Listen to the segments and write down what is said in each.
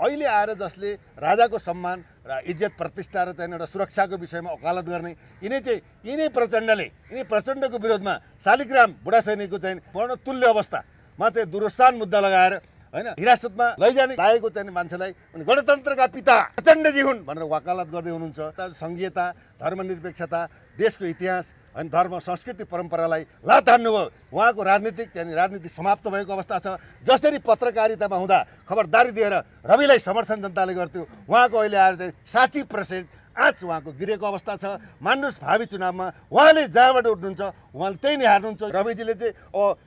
अहिले आएर जसले राजाको सम्मान र इज्जत प्रतिष्ठा र चाहिँ एउटा सुरक्षाको विषयमा वकालत गर्ने यिनै प्रचण्डको विरोधमा शालिग्राम बुढा सैनिकको चाहिँ पूर्ण तुल्य अवस्थामा चाहिँ दुरुस्सान मुद्दा लगाएर हैन हिरासतमा लैजाने लागेको चाहिँ मान्छेलाई गणतन्त्रका पिता प्रचण्डजी हुन् भनेर वकालत गर्दै हुनुहुन्छ। संघीयता, धर्मनिरपेक्षता, देशको इतिहास अनि धर्म संस्कृति परम्परालाई लात हान्नुभयो। उहाँको राजनीति समाप्त भएको अवस्था छ। जसरी पत्रकारितामा हुँदा खबरदारी दिएर रविलाई समर्थन जनताले गर्थ्यो, उहाँको अहिले आएर चाहिँ 60% आज उहाँको गिरेको अवस्था छ। मान्नुहोस् भावी चुनावमा उहाँले जहाँबाट उठ्नुहुन्छ उहाँले त्यही नै हार्नुहुन्छ। रविजीले चाहिँ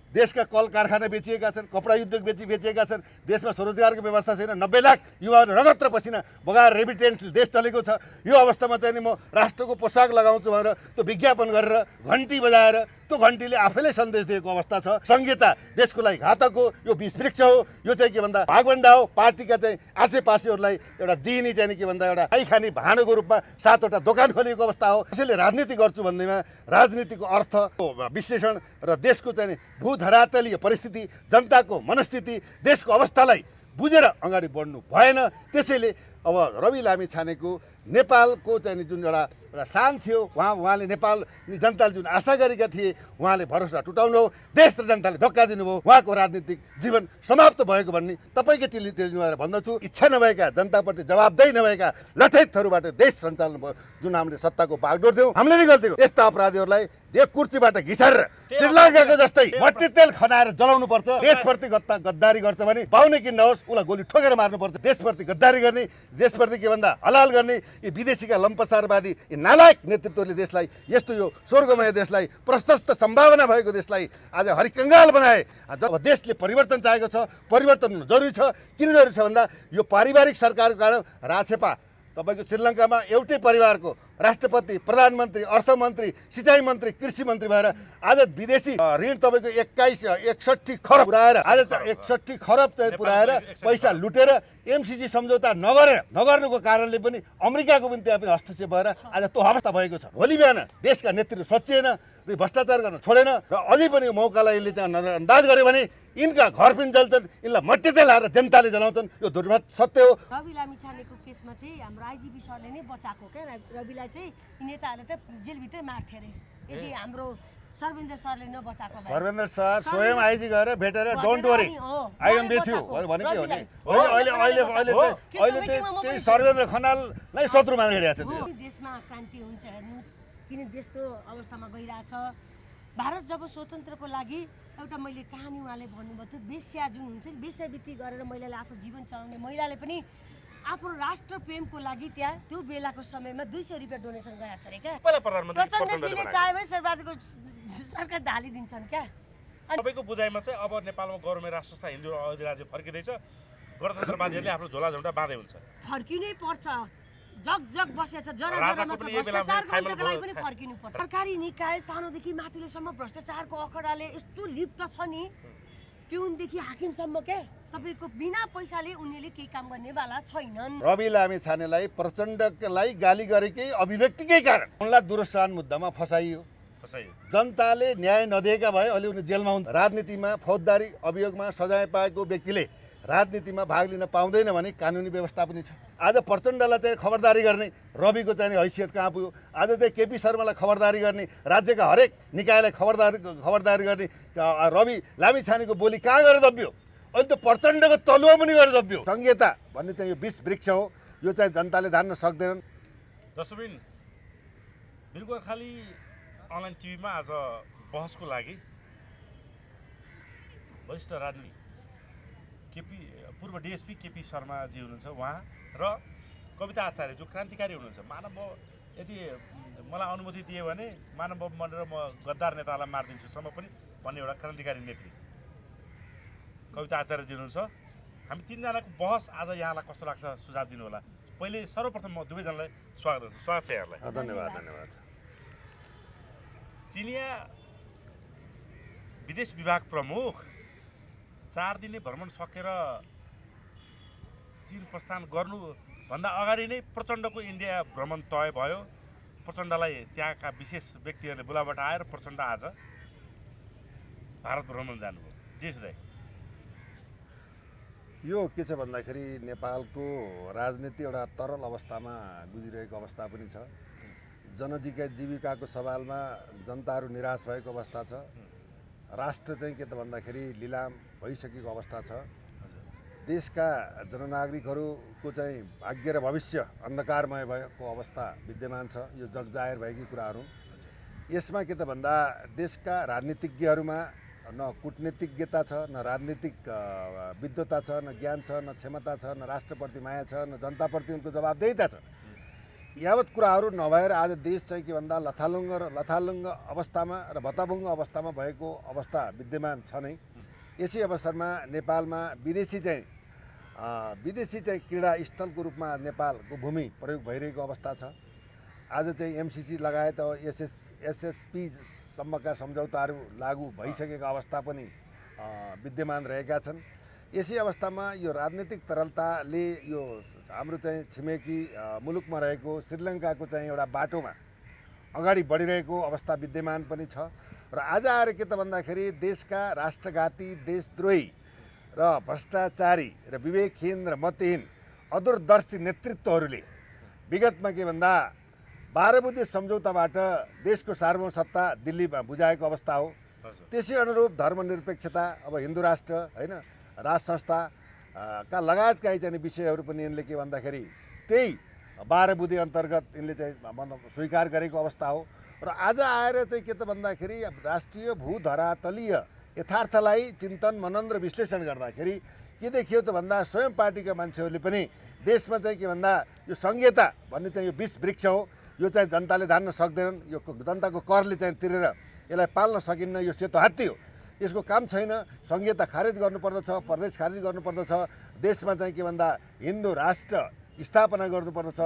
देशका कल कारखाना बेचिएका छन्, कपडा उद्योग बेचिएका छन्, देशमा स्वरोजगारको व्यवस्था छैन, 90 लाख युवाहरू रगत र पसिना बगाएर रेमिटेन्स देश चलेको छ। यो अवस्थामा चाहिँ नि म राष्ट्रको पोसाक लगाउँछु भनेर त्यो विज्ञापन गरेर घन्टी बजाएर त्यो घन्टीले आफैले सन्देश दिएको अवस्था छ। संहिता देशको लागि घातक हो, यो विषवृक्ष हो, यो चाहिँ के भन्दा भागभण्डा हो। पार्टीका चाहिँ आसेपासेहरूलाई एउटा दिने चाहिँ के भन्दा एउटा खाने भाँडोको रूपमा 7वटा दोकान खोलिएको अवस्था हो। त्यसैले राजनीति गर्छु भन्दैमा राजनीतिको अर्थ विश्लेषण र देशको चाहिँ भू धरातलीय परिस्थिति, जनताको मनस्थिति, देशको अवस्थालाई बुझेर अगाडि बढ्नु भएन। त्यसैले अब रवि लामिछानेको नेपालको चाहिँ जुन एउटा शान थियो, उहाँले नेपाल जनताले जुन आशा गरेका थिए उहाँले भरोसा टुटाउनु हो, देश र जनताले धक्का दिनुभयो, उहाँको राजनीतिक जीवन समाप्त भएको भन्ने तपाईँकै टेलिभिजनबाट भन्दछु। इच्छा नभएका, जनताप्रति जवाबदेही नभएका लठैतहरूबाट देश सञ्चालन भयो। जुन हामीले सत्ताको बागडोर थियौँ, हामीले नै गल्ती गर्यौँ। यस्ता अपराधीहरूलाई एक कुर्सीबाट घिसारेर श्रीलङ्काको जस्तै मट्टी तेल खनाएर जलाउनु पर्छ। देशप्रति गद्दारी गर्छ भने पाउने किन नहोस्, उसलाई गोली ठोकेर मार्नुपर्छ। देशप्रति गद्दारी गर्ने, देशप्रति के भन्दा हलाल गर्ने यी विदेशीका लम्पसारवादी यी नालायक नेतृत्वले देशलाई, यस्तो यो स्वर्गमय देशलाई, प्रशस्त सम्भावना भएको देशलाई आज हरिकङ्गाल बनाए। जब देशले परिवर्तन चाहेको छ, परिवर्तन हुनु जरुरी छ। किन जरुरी छ भन्दा यो पारिवारिक सरकारको कारण राछेपा तपाईँको श्रीलङ्कामा एउटै परिवारको राष्ट्रपति, प्रधानमन्त्री, अर्थमन्त्री, सिँचाइ मन्त्री, कृषि मन्त्री भएर आज विदेशी ऋण तपाईँको 61 खरब पुऱ्याएर आज 61 खरब चाहिँ पुऱ्याएर पैसा लुटेर एमसिसी सम्झौता नगर्नुको कारणले पनि अमेरिकाको पनि त्यहाँ पनि हस्तक्षेप भएर आज त्यो अवस्था भएको छ। भोलि बिहान देशका नेतृत्व सचिएन र भ्रष्टाचार गर्न छोडेन र अझै पनि मौकालाई यसले चाहिँ नजरअन्दाज गर्यो भने यिनका घर पनि जल्छन्, यिनलाई मट्टी तेल हालेर जनताले जलाउँछन्। यो दुर्भाग्य सत्य हो। रवि लामिछानेको केसमा चाहिँ हाम्रो आइजिपी सरले नै बचाएको क्या। रविलाई चाहिँ नेताहरूले त जेलभित्रै मार्थे अरे। यदि हाम्रो सर्वेन्द्र सरले नबचाएको भए, सर्वेन्द्र सर स्वयं आइजी गएर भेटेर don't worry I am with you भने के हो नि। अहिले त्यही सर्वेन्द्र खनाललाई शत्रु मानेर हिँडेको छ। देशमा क्रान्ति हुन्छ हेर्नुहोस्, किन त्यस्तो अवस्थामा गइरहेछ। भारत जब स्वतन्त्रको लागि एउटा मैले कहानी उहाँले भन्नुभयो थियो, वेश्या जुन हुन्छ नि, वेश्यावृत्ति गरेर महिलाले आफ्नो जीवन चलाउने महिलाले पनि आफ्नो राष्ट्र प्रेमको लागि त्यहाँ त्यो बेलाको समयमा 200 रुपियाँ डोनेसन गरेको छ अरे क्या। प्रचण्डजीले चाहे भने सरकार ढालिदिन्छन् क्या। तपाईँको बुझाइमा चाहिँ अब नेपालमा गौरवमय राष्ट्रसत्ता हिन्दू अधिराज्य फर्किँदैछ, गणतन्त्रवादीहरूले आफ्नो झोला झुन्डा बाँधे हुन्छ। फर्किनै पर्छ। जग बसेछ, जराजरामा छ, भ्रष्टाचार गर्नको लागि पनि फर्किनु पर्छ। सरकारी निकाय सानोदेखि माथिलेसम्म भ्रष्टाचारको अखडाले यस्तो लिप्त छ नि, पिउनदेखि हाकिमसम्म के तपाईँको बिना पैसाले उनीहरूले केही काम गर्नेवाला छैनन्। रवि लामिछानेलाई प्रचण्डलाई गाली गरेकै अभिव्यक्तिकै कारण उनलाई दुरुस्सान मुद्दामा फसाइयो। जनताले न्याय नदिएका भए अहिले उनी जेलमा हुन्। राजनीतिमा फौजदारी अभियोगमा सजाय पाएको व्यक्तिले राजनीतिमा भाग लिन पाउँदैन भने कानुनी व्यवस्था पनि छ। आज प्रचण्डलाई चाहिँ खबरदारी गर्ने रविको चाहिँ हैसियत कहाँ पुग्यो। आज चाहिँ केपी शर्मालाई खबरदारी गर्ने, राज्यका हरेक निकायलाई खबरदारी गर्ने रवि लामिछानेको बोली कहाँ गएर दबियो। अहिले त प्रचण्डको तलुवा पनि गएर दबियो। संहिता भन्ने चाहिँ यो विषवृक्ष हो, यो चाहिँ जनताले धान्न सक्दैनन्। दर्शकबिन, बिल्कुल खाली अनलाइन टिभीमा आज बहसको लागि वरिष्ठ राजनीतिक पूर्व डिएसपी केपी शर्माजी हुनुहुन्छ, उहाँ र कविता आचार्य जो क्रान्तिकारी हुनुहुन्छ। मानव यदि मलाई अनुमति दिए भने मानव बनेर म गद्दार नेतालाई मारिदिन्छुसम्म पनि भन्ने एउटा क्रान्तिकारी नेत्री कविता आचार्यजी हुनुहुन्छ। हामी तीनजनाको बहस आज यहाँलाई कस्तो लाग्छ सुझाव दिनुहोला। पहिले सर्वप्रथम म दुवैजनालाई स्वागत गर्छु। स्वागत छ यहाँलाई। धन्यवाद। चिनिया विदेश विभाग प्रमुख 4 दिने भ्रमण सकेर चीन प्रस्थान गर्नुभन्दा अगाडि नै प्रचण्डको इन्डिया भ्रमण तय भयो। प्रचण्डलाई त्यहाँका विशेष व्यक्तिहरूले बोलाबाट आएर प्रचण्ड आज भारत भ्रमण जानुभयो। यो के छ भन्दाखेरि नेपालको राजनीति एउटा तरल अवस्थामा गुजिरहेको अवस्था पनि छ। जीविकाको सवालमा जनताहरू निराश भएको अवस्था छ। राष्ट्र चाहिँ के त भन्दाखेरि लिलाम भइसकेको अवस्था छ। देशका जननागरिकहरूको चाहिँ भाग्य र भविष्य अन्धकारमय भएको अवस्था विद्यमान छ। यो जगजाहेर भएकै कुराहरू। यसमा के त भन्दा देशका राजनीतिज्ञहरूमा न कूटनीतिज्ञता छ, न राजनीतिक विद्वता छ, न ज्ञान छ, न क्षमता छ, न राष्ट्रप्रति माया छ, न जनताप्रति उनको जवाबदेहिता छ। यावत कुराहरू नभएर आज देश चाहिँ के भन्दा लथालुङ्ग अवस्थामा र भताभुङ्ग अवस्थामा भएको अवस्था विद्यमान छ नै। यसै अवसरमा नेपालमा विदेशी चाहिँ क्रीडा स्थलको रूपमा नेपालको भूमि प्रयोग भइरहेको अवस्था छ। आज चाहिँ एमसिसी लगायत एसएसपी सम्मका सम्झौताहरू लागू भइसकेका अवस्था पनि विद्यमान रहेका छन्। यसै अवस्थामा यो राजनीतिक तरलताले यो हाम्रो चाहिँ छिमेकी मुलुकमा रहेको श्रीलङ्काको चाहिँ एउटा बाटोमा अगाडि बढिरहेको अवस्था विद्यमान पनि छ। र आज आएर के त भन्दाखेरि देशका राष्ट्रघाती, देशद्रोही र भ्रष्टाचारी र विवेकहीन र मतहीन अदूरदर्शी नेतृत्वहरूले विगतमा के भन्दा 12 बुँदे सम्झौताबाट देशको सार्वभौमसत्ता दिल्लीमा बुझाएको अवस्था हो। त्यसै अनुरूप धर्मनिरपेक्षता, अब हिन्दू राष्ट्र होइन, राज संस्था का लगायतका चाहिँ विषयहरू पनि यिनले के भन्दाखेरि त्यही 12 बुँदे अन्तर्गत यिनले चाहिँ स्वीकार गरेको अवस्था हो। र आज आएर चाहिँ के त भन्दाखेरि राष्ट्रिय भूधरातलीय यथार्थलाई चिन्तन मनन र विश्लेषण गर्दाखेरि के देखियो त भन्दा स्वयं पार्टीका मान्छेहरूले पनि देशमा चाहिँ के भन्दा यो संहिता भन्ने चाहिँ यो विष वृक्ष हो। यो चाहिँ जनताले धान्न सक्दैनन्। यो जनताको करले चाहिँ तिरेर यसलाई पाल्न सकिन्न। यो सेतो हात्ती हो। यसको काम छैन। संहिता खारेज गर्नुपर्दछ, प्रदेश खारेज गर्नुपर्दछ। देशमा चाहिँ के भन्दा हिन्दू राष्ट्र स्थापना गर्नुपर्दछ।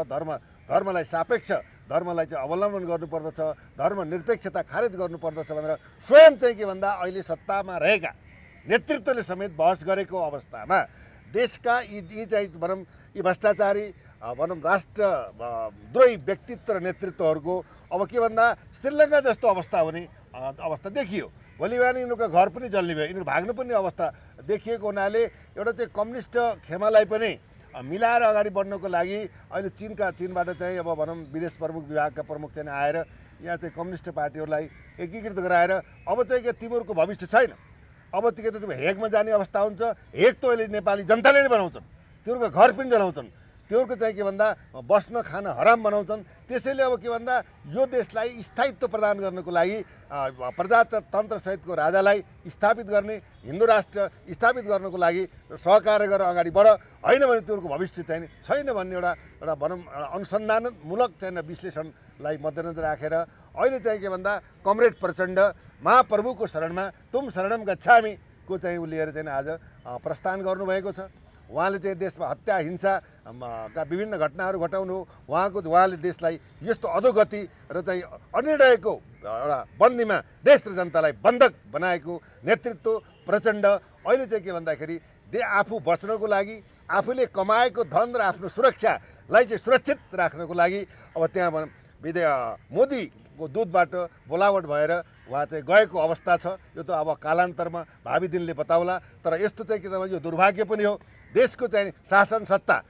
धर्मलाई सापेक्ष धर्मलाई चाहिँ अवलम्बन गर्नुपर्दछ। धर्मनिरपेक्षता खारेज गर्नुपर्दछ भनेर स्वयं चाहिँ के भन्दा अहिले सत्तामा रहेका नेतृत्वले समेत बहस गरेको अवस्थामा देशका यी चाहिँ भनौँ यी भ्रष्टाचारी भनौँ राष्ट्रद्रोही व्यक्तित्व र नेतृत्वहरूको अब के भन्दा श्रीलङ्का जस्तो अवस्था हुने अवस्था देखियो। भोलि बिहान यिनीहरूको घर पनि जल्ने भयो, यिनीहरू भाग्नु पनि अवस्था देखिएको हुनाले एउटा चाहिँ कम्युनिस्ट खेमालाई पनि मिलाएर अगाडि बढ्नको लागि अहिले चीनबाट चाहिँ अब भनौँ विदेश प्रमुख विभागका प्रमुख चाहिँ आएर यहाँ चाहिँ कम्युनिस्ट पार्टीहरूलाई एकीकृत गराएर अब चाहिँ के तिमीहरूको भविष्य छैन, अब के त तिमी हेगमा जाने अवस्था हुन्छ। हेग त अहिले नेपाली जनताले नै बनाउँछन्, तिनीहरूको घर पनि जलाउँछन्, तिनीहरूको चाहिँ के भन्दा बस्न खान हराम बनाउँछन्। त्यसैले अब के भन्दा यो देशलाई स्थायित्व प्रदान गर्नको लागि प्रजातन्त्रसहितको राजालाई स्थापित गर्ने, हिन्दू राष्ट्र स्थापित गर्नको लागि सहकार्य गरेर अगाडि बढ, होइन भने तिनीहरूको भविष्य चाहिँ छैन भन्ने एउटा भनौँ अनुसन्धानमूलक चाहिँ विश्लेषणलाई मध्यनजर राखेर अहिले चाहिँ के भन्दा कमरेड प्रचण्ड महाप्रभुको शरणमा तुम शरणम गच्छामी को चाहिँ लिएर चाहिँ आज प्रस्थान गर्नुभएको छ। उहाँले चाहिँ देशमा हत्या हिंसा का विभिन्न घटनाहरू घटाउनु हो। उहाँले देशलाई यस्तो अधोगति र चाहिँ अनिर्णयको एउटा बन्दीमा देश र जनतालाई बन्धक बनाएको नेतृत्व प्रचण्ड अहिले चाहिँ के भन्दाखेरि आफू बच्नको लागि आफूले कमाएको धन र आफ्नो सुरक्षालाई चाहिँ सुरक्षित राख्नको लागि अब त्यहाँ मोदीको दूतबाट बोलावट भएर उहाँ चाहिँ गएको अवस्था छ। यो त अब कालान्तरमा भावी दिनले बताउला। तर यस्तो चाहिँ के त यो दुर्भाग्य पनि हो। देशको चाहिँ शासन सत्ता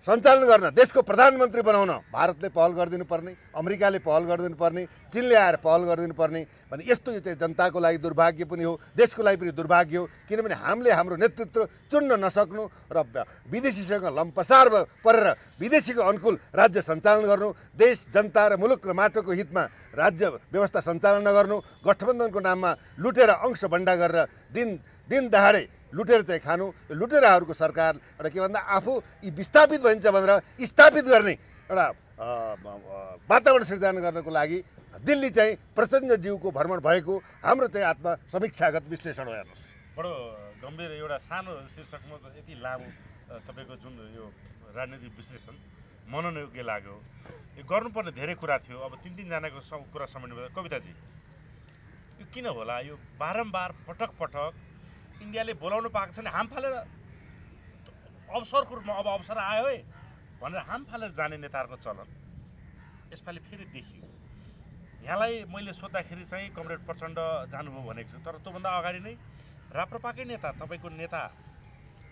सञ्चालन गर्न, देशको प्रधानमन्त्री बनाउन भारतले पहल गरिदिनु पर्ने, अमेरिकाले पहल गरिदिनु पर्ने, चीनले आएर पहल गरिदिनु पर्ने भने यस्तो यो चाहिँ जनताको लागि दुर्भाग्य पनि हो, देशको लागि पनि दुर्भाग्य हो। किनभने हामीले हाम्रो नेतृत्व चुन्न नसक्नु र विदेशीसँग लम्पसार परेर विदेशीको अनुकूल राज्य सञ्चालन गर्नु, देश जनता र मुलुक र माटोको हितमा राज्य व्यवस्था सञ्चालन नगर्नु, गठबन्धनको नाममा लुटेर अंश बन्डा गरेर दिन दहाडे लुटेर चाहिँ खानु, लुटेराहरूको सरकार एउटा के भन्दा आफू यी विस्थापित भइन्छ भनेर स्थापित गर्ने एउटा वातावरण सिर्जना गर्नको लागि दिल्ली चाहिँ प्रचण्डज्यूको भ्रमण भएको हाम्रो चाहिँ आत्मा समीक्षागत विश्लेषण हो। हेर्नुहोस्, बडो गम्भीर एउटा सानो शीर्षकमा यति लामो तपाईँको जुन यो राजनीतिक विश्लेषण मनन योग्य लाग्यो। यो गर्नुपर्ने धेरै कुरा थियो। अब तीन जनाको कुरा समेट्नु कविताजी, यो किन होला यो बारम्बार पटक इन्डियाले बोलाउनु पाएको छैन, हाम फालेर अवसरको रूपमा अब अवसर आयो है भनेर हाम फालेर जाने नेताहरूको चलन यसपालि फेरि देखियो। यहाँलाई मैले सोद्धाखेरि चाहिँ कमरेड प्रचण्ड जानुभयो भनेको छु, तर त्योभन्दा अगाडि नै राप्रपाकै नेता, तपाईँको नेता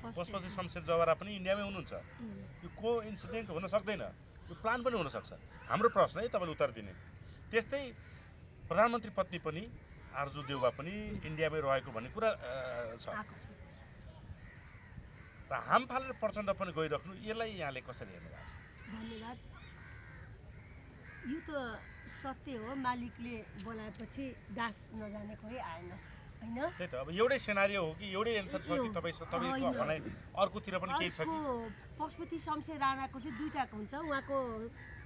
पशुपति शमशेर जवारा पनि इन्डियामै हुनुहुन्छ। यो को इन्सिडेन्ट हुन सक्दैन, यो प्लान पनि हुनसक्छ। हाम्रो प्रश्न है तपाईँले उत्तर दिने। त्यस्तै प्रधानमन्त्री पत्नी पनि आरजु देउवा पनि इन्डियामै रहेको भन्ने कुरा छ र हाम फालेर प्रचण्ड पनि गइराख्नु, यसलाई यहाँले कसरी हेर्नु भएको छ? धन्यवाद। यो त सत्य हो, मालिकले बोलाएपछि दास नजाने कोही आएन होइन। त्यही त अब एउटै सेनारियो हो कि एउटै एन्सर छ कि तपाईँको भनाइ अर्कोतिर पनि केही छ कि? पशुपति शमशेर राणाको चाहिँ दुईटाको हुन्छ। उहाँको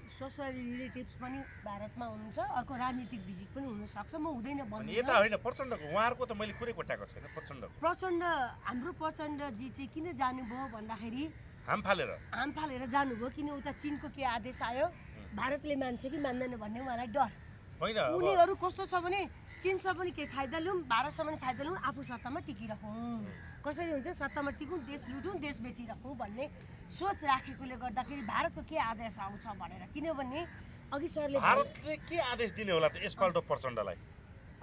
सोसल रिलेटिभ्स पनि भारतमा हुनुहुन्छ, अर्को राजनीतिक भिजिट पनि हुनसक्छ। म हुँदैन भन्नु। यता होइन प्रचण्डको, उहाँहरूको त मैले कुरै कोट्याएको छैन। प्रचण्ड हाम्रो प्रचण्डजी चाहिँ किन जानुभयो भन्दाखेरि हाम फालेर जानुभयो। किन उता चिनको के आदेश आयो, भारतले मान्छ कि मान्दैन भन्ने उहाँलाई डर। होइन उनीहरू कस्तो छ भने चिनसँग पनि केही फाइदा लिउँ, भारतसँग पनि फाइदा लिउँ, आफू सत्तामा टिकिराखौँ। कसरी हुन्छ, सत्तामा टिकौँ, देश लुटौँ, देश बेचिराखौँ भन्ने सोच राखेकोले गर्दाखेरि भारतको के आदेश आउँछ भनेर। किनभने अघि सरले भारतले के आदेश दिने होला त यसपल्ट प्रचण्डलाई?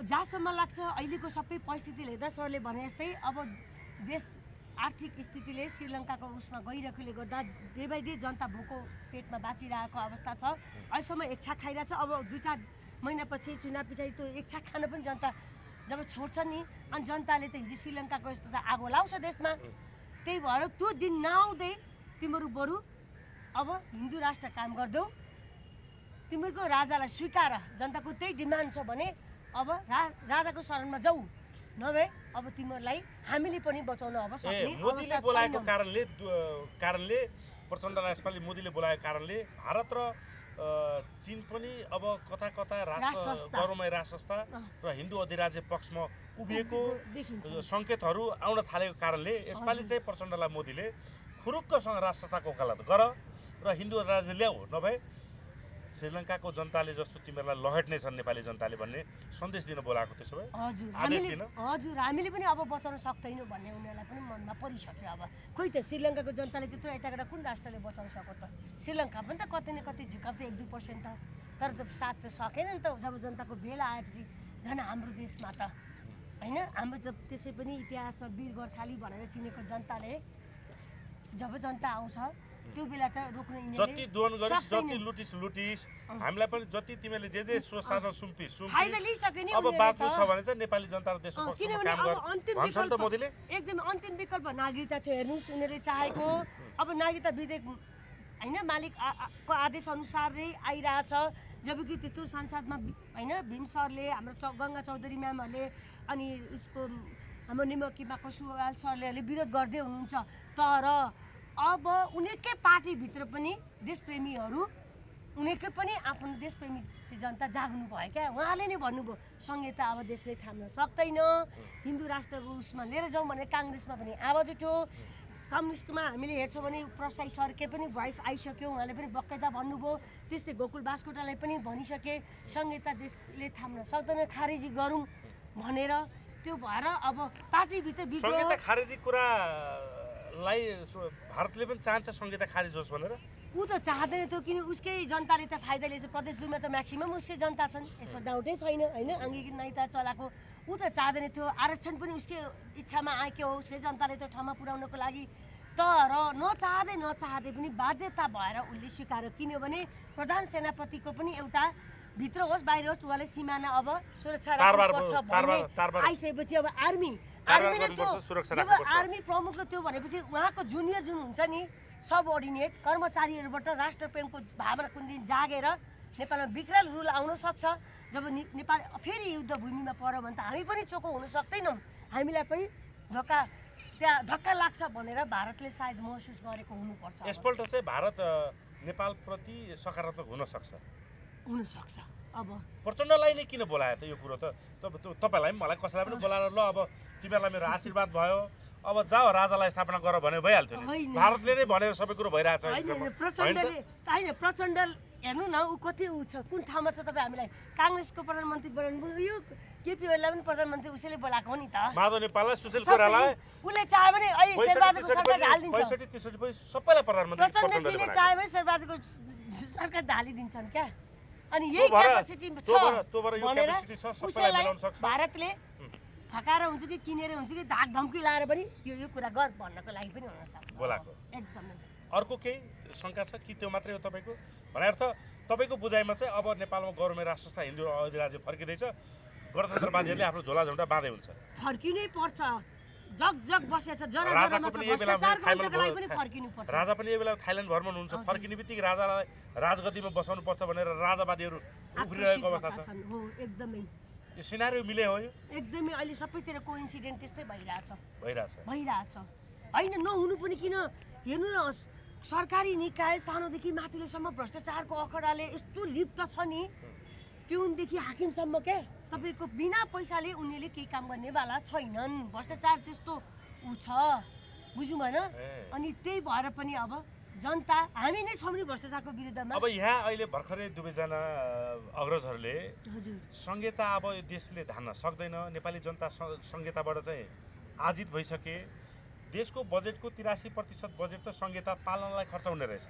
जहाँसम्म लाग्छ अहिलेको सबै परिस्थितिले हेर्दा सरले भने जस्तै अब देश आर्थिक स्थितिले श्रीलङ्काको उसमा गइरहेकोले गर्दा डे बाई डे जनता भोको पेटमा बाँचिरहेको अवस्था छ। अहिलेसम्म एक छाक खाइरहेको छ। अब 2-4 महिनापछि चुनाव पछाडि त्यो एक छाक खान पनि जनता जब छोड्छ नि, अनि जनताले त हिजो श्रीलङ्काको यस्तो त आगो लाउँछ देशमा। त्यही भएर त्यो दिन नआउँदै तिमीहरू बरु अब हिन्दू राष्ट्र काम गर्देऊ, तिमीहरूको राजालाई स्वीकार, जनताको त्यही डिमान्ड छ भने अब राजाको शरणमा जाऊ, नभए अब तिमीहरूलाई हामीले पनि बचाउन अब सक्ने मोदीले बोलाएको कारणले प्रचण्डलाई यसपालि मोदीले बोलाएको कारणले भारत र चीन पनि अब कता गरौँमै राजसंस्था र हिन्दू अधिराज्य पक्षमा उभिएको सङ्केतहरू आउन थालेको कारणले यसपालि चाहिँ प्रचण्डलाई मोदीले फुरुक्कसँग राजसंस्थाको वकालत गर र हिन्दू अधिराज्य ल्याऊ, नभए श्रीलङ्काको जनताले जस्तो तिमीहरूलाई लहट्ने छन् नेपाली जनताले भन्ने सन्देश दिन बोलाएको। त्यसो भए हजुर हामीले पनि अब बचाउन सक्दैनौँ भन्ने उनीहरूलाई पनि मनमा परिसक्यो। अब खोइ त श्रीलङ्काको जनताले त्यत्रो यताबाट कुन राष्ट्रले बचाउन सक्यो त? श्रीलङ्का पनि त कति न कति झुकाउ त 1-2% त, तर साथ त सकेन नि त। जब जनताको भेला आएपछि झन् हाम्रो देशमा त होइन, हाम्रो जब त्यसै पनि इतिहासमा वीर गोर्खाली भनेर चिनेको जनताले जब जनता आउँछ त्यो बेला त रोक्न जति दोन गरिस, जति लुटिस हामीलाई पनि जति तिमीले जे सोसानो सुम्पिस फाइदा लिइसके नि। अब बाँच्नु छ भने चाहिँ नेपाली जनता र देशको पक्षमा काम गर भन्छन् त मोदीले। एकदम अन्तिम विकल्प नागरिकता थियो, हेर्नुहोस् उनीहरूले चाहेको अब नागरिकता विधेयक होइन मालिकको आदेश अनुसार नै आइरहेछ। जबकि त्यत्रो संसदमा होइन भीम सरले, हाम्रो गङ्गा चौधरी म्यामहरूले, अनि उसको हाम्रो निमकीमा कसुवाल सरले विरोध गर्दै हुनुहुन्छ। तर अब उनीहरूकै पार्टीभित्र पनि देशप्रेमीहरू, उनीहरूकै पनि आफ्नो देशप्रेमी जनता जाग्नु भयो क्या। उहाँले नै भन्नुभयो संहिता अब देशले थाम्न सक्दैन, हिन्दू राष्ट्रको उसमा लिएर जाउँ भनेर काङ्ग्रेसमा पनि आवाज उठ्यो। कम्युनिस्टमा हामीले हेर्छौँ भने प्रसाई सरकै पनि भोइस आइसक्यो, उहाँले पनि बक्कैदा भन्नुभयो। त्यस्तै गोकुल बास्कोटालाई पनि भनिसके संहिता देशले थाम्न सक्दैन, खारेजी गरौँ भनेर। त्यो भएर अब पार्टीभित्र विद्रोह खारेजी कुरा भारतले पनि चाहन्छ संहिता खारिज होस् भनेर। ऊ त चाहँदैन थियो, किन उसकै जनताले त फाइदा लिएछ। प्रदेश 2मा त म्याक्सिमम उसकै जनता छन्, यसमा डाउटै छैन होइन। अङ्गीकृत नायता चलाएको ऊ त चाहँदैन थियो। आरक्षण पनि उसकै इच्छामा आएको हो, उसले जनताले त्यो ठाउँमा पुर्याउनको लागि। तर नचाहँदै पनि बाध्यता भएर उसले स्वीकार, किनभने प्रधान सेनापतिको पनि एउटा भित्र होस् बाहिर होस् उहाँले सिमाना अब सुरक्षा राख्नुपर्छ भन्ने आइसकेपछि अब आर्मीले त्यो जब आर्मी प्रमुखले त्यो भनेपछि उहाँको जुनियर जुन हुन्छ नि सबअर्डिनेट कर्मचारीहरूबाट राष्ट्रप्रेमको भावना कुन दिन जागेर नेपालमा विकराल रुल आउन सक्छ। जब नेपाल फेरि युद्ध भूमिमा पर्यो भने त हामी पनि चोखो हुन सक्दैनौँ, हामीलाई पनि धक्का लाग्छ भनेर भारतले सायद महसुस गरेको हुनुपर्छ। यसपल्ट चाहिँ भारत नेपालप्रति सकारात्मक हुन सक्छ। अब प्रचण्डलाई नै किन बोलायो त? यो कुरो त तपाईँलाई पनि मलाई कसैलाई पनि बोलाएर ल अब तिमीहरूलाई मेरो आशीर्वाद भयो, अब जाओ राजालाई स्थापना गर भने भइहाल्थ्यो नि। भारतले नै भनेर सबै कुरो भइरहेछ। प्रचण्ड हेर्नु न ऊ कति छ, कुन ठाउँमा छ। तपाईँ हामीलाई काङ्ग्रेसको प्रधानमन्त्री बनाउनु, यो केपी ओलीलाई पनि प्रधानमन्त्री उसैले बोलाएको हो नि त। माधव नेपाललाई, सुशील कोइरालालाई उसले चाह्यो भने अहिले शेरबहादुरको सरकार ढालिदिन्छ। 65-63 सबैलाई प्रधानमन्त्री प्रचण्डजीले चाह्यो भने शेरबहादुरको सरकार ढालिदिन्छन् क्या। अनि यही क्यापासिटी छ भनेर उसैलाई भारतले फकाएर हुन्छ कि किनेर हुन्छ कि धाक धम्की लाएर पनि यो कुरा गर भन्नको लागि पनि हुनसक्छ बोलाएको एकदमै अर्को केही शङ्का छ कि त्यो मात्रै हो तपाईँको भने अर्थ तपाईँको बुझाइमा चाहिँ अब नेपालमा गभर्मेन्ट राष्ट्र संस्था हिन्दू अधिराज्य फर्किँदैछ गणतन्त्रवादीहरूले आफ्नो झोला झुन्डा बाँधे हुन्छ फर्किनै पर्छ जग जग बसेछ जरा राजाको जरामा छ पनि यही बेला भ्रष्टाचार गर्नको लागि पनि फर्किनु पर्छ राजा पनि यही बेला थाइल्यान्ड भरमा हुनुहुन्छ फर्किने बित्तिकै राजालाई राजगद्दीमा बसाउनु पर्छ भनेर राजावादीहरू उफ्रिरहेको अवस्था छ हो एकदमै यो सिनारियो मिले हो यो एकदमै अहिले सबैतिर कोइन्सिडेन्ट त्यस्तै भइरहेछ भइरहेछ होइन नहुनु पनि किन हेर्नु न सरकारी निकाय सानोदेखि माथिल्लोसम्म भ्रष्टाचारको अखडाले यस्तो लिप्त छ नि पिउनदेखि हाकिमसम्म के तपाईँको बिना पैसाले उनीहरूले केही काम गर्नेवाला छैनन् भ्रष्टाचार त्यस्तो ऊ छ बुझ्यौँ भएन अनि त्यही भएर पनि अब जनता हामी नै छौँ नि भ्रष्टाचारको विरुद्धमा अब यहाँ अहिले भर्खरै दुवैजना अग्रजहरूले हजुर संहिता अब यो देशले धान्न सक्दैन नेपाली जनता संहिताबाट चाहिँ आजित भइसके देशको बजेटको 83% बजेट त संहिता पालनलाई खर्च हुने रहेछ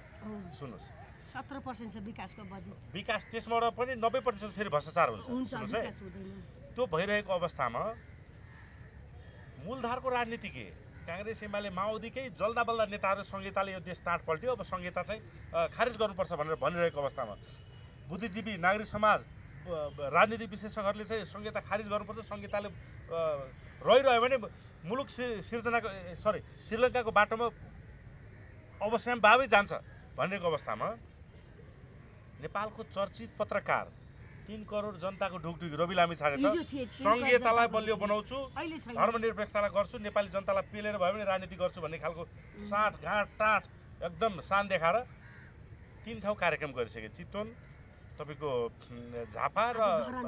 सुन्नुहोस् 17% छ विकासको बजेट विकास त्यसबाट पनि 90% फेरि भ्रष्टाचार हुन्छ सुन्नुहोस् है विकास हुँदैन त्यो भइरहेको अवस्थामा मूलधारको राजनीति के काङ्ग्रेस एमाले माओवादीकै जल्दा बल्दा नेताहरू संहिताले यो देश टाँट पल्ट्यो अब संहिता चाहिँ खारेज गर्नुपर्छ भनेर भनिरहेको अवस्थामा बुद्धिजीवी नागरिक समाज राजनीतिक विशेषज्ञहरूले चाहिँ संहिता खारिज गर्नुपर्छ संहिताले रहिरह्यो भने मुलुक सिर्जनाको श्रीलङ्काको बाटोमा अवश्य भावै जान्छ भनिरहेको अवस्थामा नेपालको चर्चित पत्रकार 3 करोड जनताको ढुकढुकी रवि लामिछाने त संहितालाई बलियो बनाउँछु धर्मनिरपेक्षतालाई गर्छु नेपाली जनतालाई पेलेर भयो भने राजनीति गर्छु भन्ने खालको साँठ घाँट टाँट एकदम शान देखाएर 3 ठाउँ कार्यक्रम गरिसके चितवन तपाईँको झापा र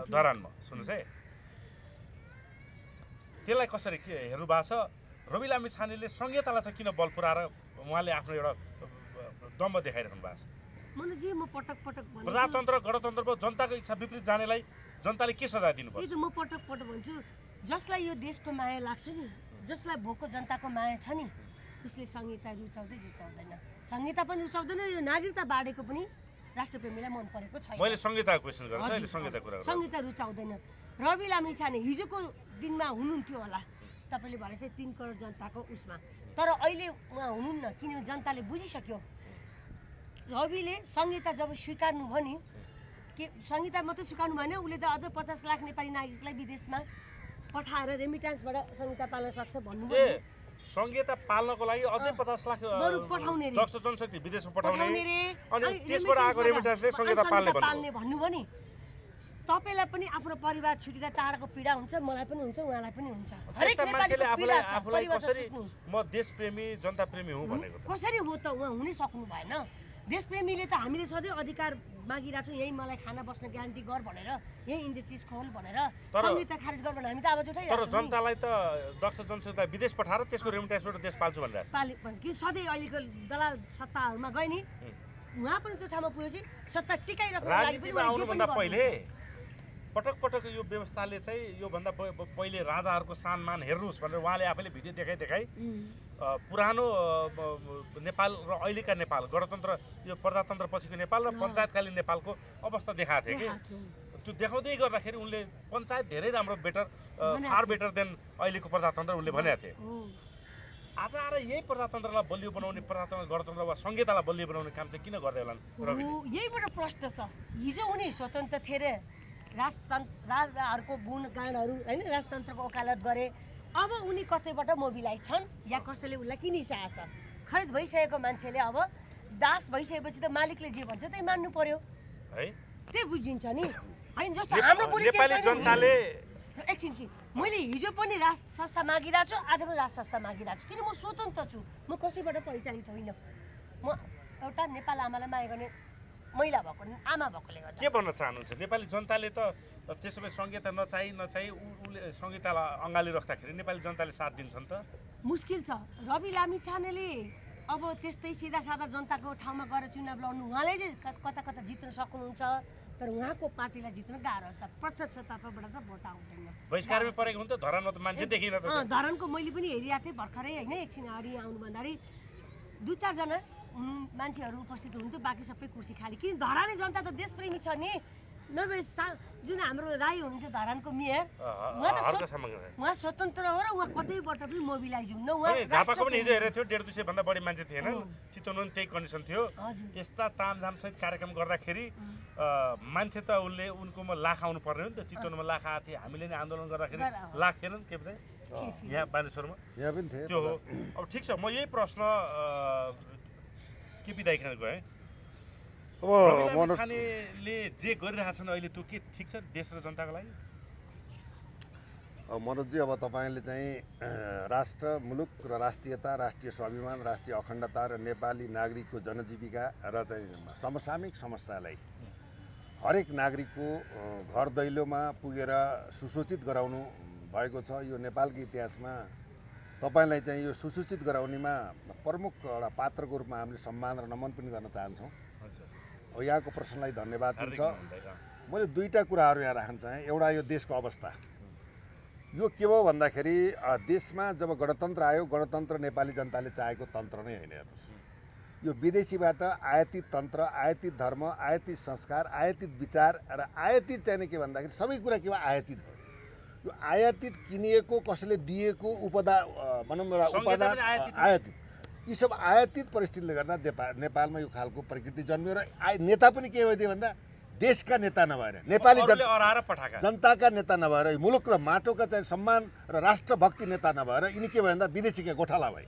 धरानमा सुन्नुहोस् है त्यसलाई कसरी के हेर्नु भएको छ रवि लामिछानेले संहितालाई चाहिँ किन बल पुऱ्याएर उहाँले आफ्नो एउटा दम्ब देखाइरहनु भएको छ म पटक पटक भन्छु प्रजातन्त्र गणतन्त्रमा जनताको इच्छा विपरीत जानेलाई जनताले के सजाय दिनुपर्छ म पटक पटक भन्छु जसलाई यो देशको माया लाग्छ नि जसलाई भोको जनताको माया छ नि उसले संहिता रुचाउँदैन संहिता पनि रुचाउँदैन यो नागरिकता बाँडेको पनि राष्ट्रप्रेमीलाई मन परेको छैन मैले संहिताको क्वेसन गरेँ अहिले संहिता कुरा संहिता रुचाउँदैन रवि लामिछाने हिजोको दिनमा हुनुहुन्थ्यो होला तपाईँले भने चाहिँ 3 करोड जनताको उसमा तर अहिले उहाँ हुनुहुन्न किनभने जनताले बुझिसक्यो रविले संहिता जब स्वीकार्नु भयो नि के संहिता मात्रै स्वीकार्नु भएन उसले त अझ 50 लाख नेपाली नागरिकलाई विदेशमा पठाएर रेमिट्यान्सबाट संहिता पाल्न सक्छ भन्नुभयो संहिता पाल्नको लागि अझै 50 लाख बरु पठाउने रे दक्ष जनशक्ति विदेशमा पठाउने रे अनि त्यसबाट आएको रेमिट्यान्सले संहिता पाल्ने भन्नुभयो नि तपाईलाई पनि आफ्नो परिवार छुटेर टाढाको पीडा हुन्छ मलाई पनि हुन्छ उहाँलाई पनि हुन्छ हरेक मान्छेले आफूलाई कसरी म देशप्रेमी जनताप्रेमी हुँ भनेको कसरी हो त उहाँ हुनै सक्नु भएन देशप्रेमीले त हामीले सधैँ अधिकार मागिरहेको छौँ यही मलाई खाना बस्न ग्यारेन्टी गर भनेर यही इन्डस्ट्रिज खोल भनेर संहिता खारेज गर भनेर हामी त अब जुटाइरहेको तर जनतालाई त दक्ष जनशक्तिलाई विदेश पठाएर त्यसको रेमिट्यान्सबाट देश पाल्छु भनिरहेको छ कि सधैँ अहिलेको दलाल सत्ताहरूमा गए नि उहाँ पनि त्यो ठाउँमा पुगेपछि सत्ता टिकाइराख्नु लागि पनि आउनुभन्दा पहिले पटक पटक यो व्यवस्थाले चाहिँ योभन्दा पहिले राजाहरूको सानमान हेर्नुहोस् भनेर उहाँले आफैले भिडियो देखाइ पुरानो नेपाल र अहिलेका नेपाल गणतन्त्र यो प्रजातन्त्र पछिको नेपाल र पञ्चायतकालीन नेपालको अवस्था देखाएको थियो कि त्यो देखाउँदै गर्दाखेरि उनले पञ्चायत धेरै राम्रो फार बेटर देन अहिलेको प्रजातन्त्र उनले भनेका थिए आज आएर यही प्रजातन्त्रलाई बलियो बनाउने प्रजातन्त्र गणतन्त्र वा संहितालाई बलियो बनाउने काम चाहिँ किन गर्दै होला यहीबाट प्रश्न छ हिजो उनी स्वतन्त्र थिए रे राजाहरूको गुणगानहरू होइन राजतन्त्रको वकालत गरे अब उनी कतैबाट मोबिलाइज छन् या कसैले उसलाई किनिसकेको छ खरिद भइसकेको मान्छेले अब दास भइसकेपछि त मालिकले जे भन्छ त्यही मान्नु पर्यो है त्यही बुझिन्छ नि होइन जस्तो हाम्रो नेपाली जनताले एकछिन मैले हिजो पनि राष्ट्र संस्था मागिरहेको छु आज पनि राष्ट्र संस्था मागिरहेको छु किन म स्वतन्त्र छु म कसैबाट परिचालित होइन म एउटा नेपाल आमालाई माया गर्ने महिला भएको आमा भएकोले गर्दा के भन्न चाहनुहुन्छ नेपाली जनताले त त्यसो भए संहिता नचाही उसले संहितालाई अँगाली राख्दाखेरि नेपाली जनताले साथ दिन्छन् त मुस्किल छ रवि लामिछानेले अब त्यस्तै सिधा सादा जनताको ठाउँमा गएर चुनाव लड्नु उहाँले चाहिँ कता कता जित्न सक्नुहुन्छ तर उहाँको पार्टीलाई जित्न गाह्रो छ प्रत्यक्षतर्फबाट त भोट आउँदैन बहिष्कारमै परेको हुन्छ धरानमा त मान्छे देखिन त धरानको मैले पनि हेरिरहेको थिएँ भर्खरै होइन एकछिन अगाडि आउनु भन्दाखेरि 2-4 जना मान्छेहरू उपस्थित हुन्थ्यो बाँकी सबै कुर्सी खाली किन धराने जनता त देशप्रेमी छ नि नभए जुन हाम्रो राई हुनुहुन्छ धरानको मेयर हर्क सामङ उहाँ स्वतन्त्र हो र उहाँ कतैबाट पनि मोबिलाइज हुन्न उहाँ झापाको पनि हिजो हेरेको थियो 1.5-200 भन्दा बढी मान्छे थिएनन् चितवनमा पनि त्यही कन्डिसन थियो हजुर यस्ता तामझाम सहित कार्यक्रम गर्दाखेरि मान्छे त उनको लाख आउनु पर्ने हो नि त चितवनमा लाख आएको थियो हामीले नै आन्दोलन गर्दाखेरि लाख थिएनन् के भन्दै यहाँ बानेश्वरमा यहाँ पनि थियो त्यो हो अब ठिक छ म यही प्रश्न के बिदाइकन गएँ अब खानेले जे गरिरहेछन् अहिले त्यो के ठिक छ देश र जनताको लागि मनोजजी अब तपाईँले चाहिँ राष्ट्र मुलुक र राष्ट्रियता राष्ट्रिय स्वाभिमान राष्ट्रिय अखण्डता र नेपाली नागरिकको जनजीविका र चाहिँ समसामयिक समस्यालाई हरेक नागरिकको घर दैलोमा पुगेर सुसूचित गराउनु भएको छ। यो नेपालको इतिहासमा तपाईँलाई चाहिँ यो सुसूचित गराउनेमा प्रमुख एउटा पात्रको रूपमा हामीले सम्मान र नमन पनि गर्न चाहन्छौँ। यहाँको प्रश्नलाई धन्यवाद दिन्छ। मैले दुईवटा कुराहरू यहाँ राख्न चाहेँ। एउटा यो देशको अवस्था, यो के हो भन्दाखेरि देशमा जब गणतन्त्र आयो, गणतन्त्र नेपाली जनताले चाहेको तन्त्र नै होइन। हेर्नुहोस्, यो विदेशीबाट आयातित तन्त्र, आयातित धर्म, आयातित संस्कार, आयातित विचार र आयातित चाहिँ के भन्दाखेरि सबै कुरा के भयो, आयातित भयो। यो आयातित किनिएको, कसैले दिएको भनौँ एउटा उपादान आयातित, यी सब आयातित परिस्थितिले गर्दा नेपालमा यो खालको प्रकृति जन्मियो र नेता पनि के भइदियो भन्दा देशका नेता नभएर, नेपाली जनताका नेता नभएर, मुलुक र माटोका चाहिँ सम्मान र राष्ट्रभक्ति नेता नभएर यिनी के भयो भन्दा विदेशीका गोठाला भए।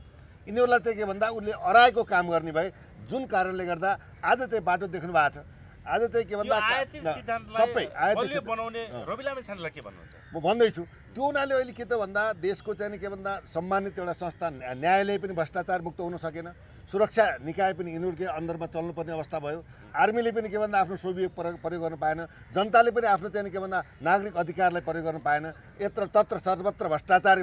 यिनीहरूलाई चाहिँ के भन्दा उनले अराएको काम गर्ने भए, जुन कारणले गर्दा आज चाहिँ बाटो देख्नु भएको छ। आज चाहिँ के भन्दा सबै आयातित बनाउने रवि लामिछानेलाई के भन्नुहुन्छ म भन्दैछु। त्यो हुनाले अहिले के त भन्दा देशको चाहिँ के भन्दा सम्मानित एउटा संस्था न्यायालय पनि भ्रष्टाचार मुक्त हुन सकेन, सुरक्षा निकाय पनि यिनीहरूकै अन्डरमा चल्नुपर्ने अवस्था भयो, आर्मीले पनि के भन्दा आफ्नो सोभियोग प्रयोग गर्न पाएन, जनताले पनि आफ्नो चाहिँ के भन्दा नागरिक अधिकारलाई प्रयोग गर्न पाएन। यत्र तत्र सर्वत्र भ्रष्टाचारी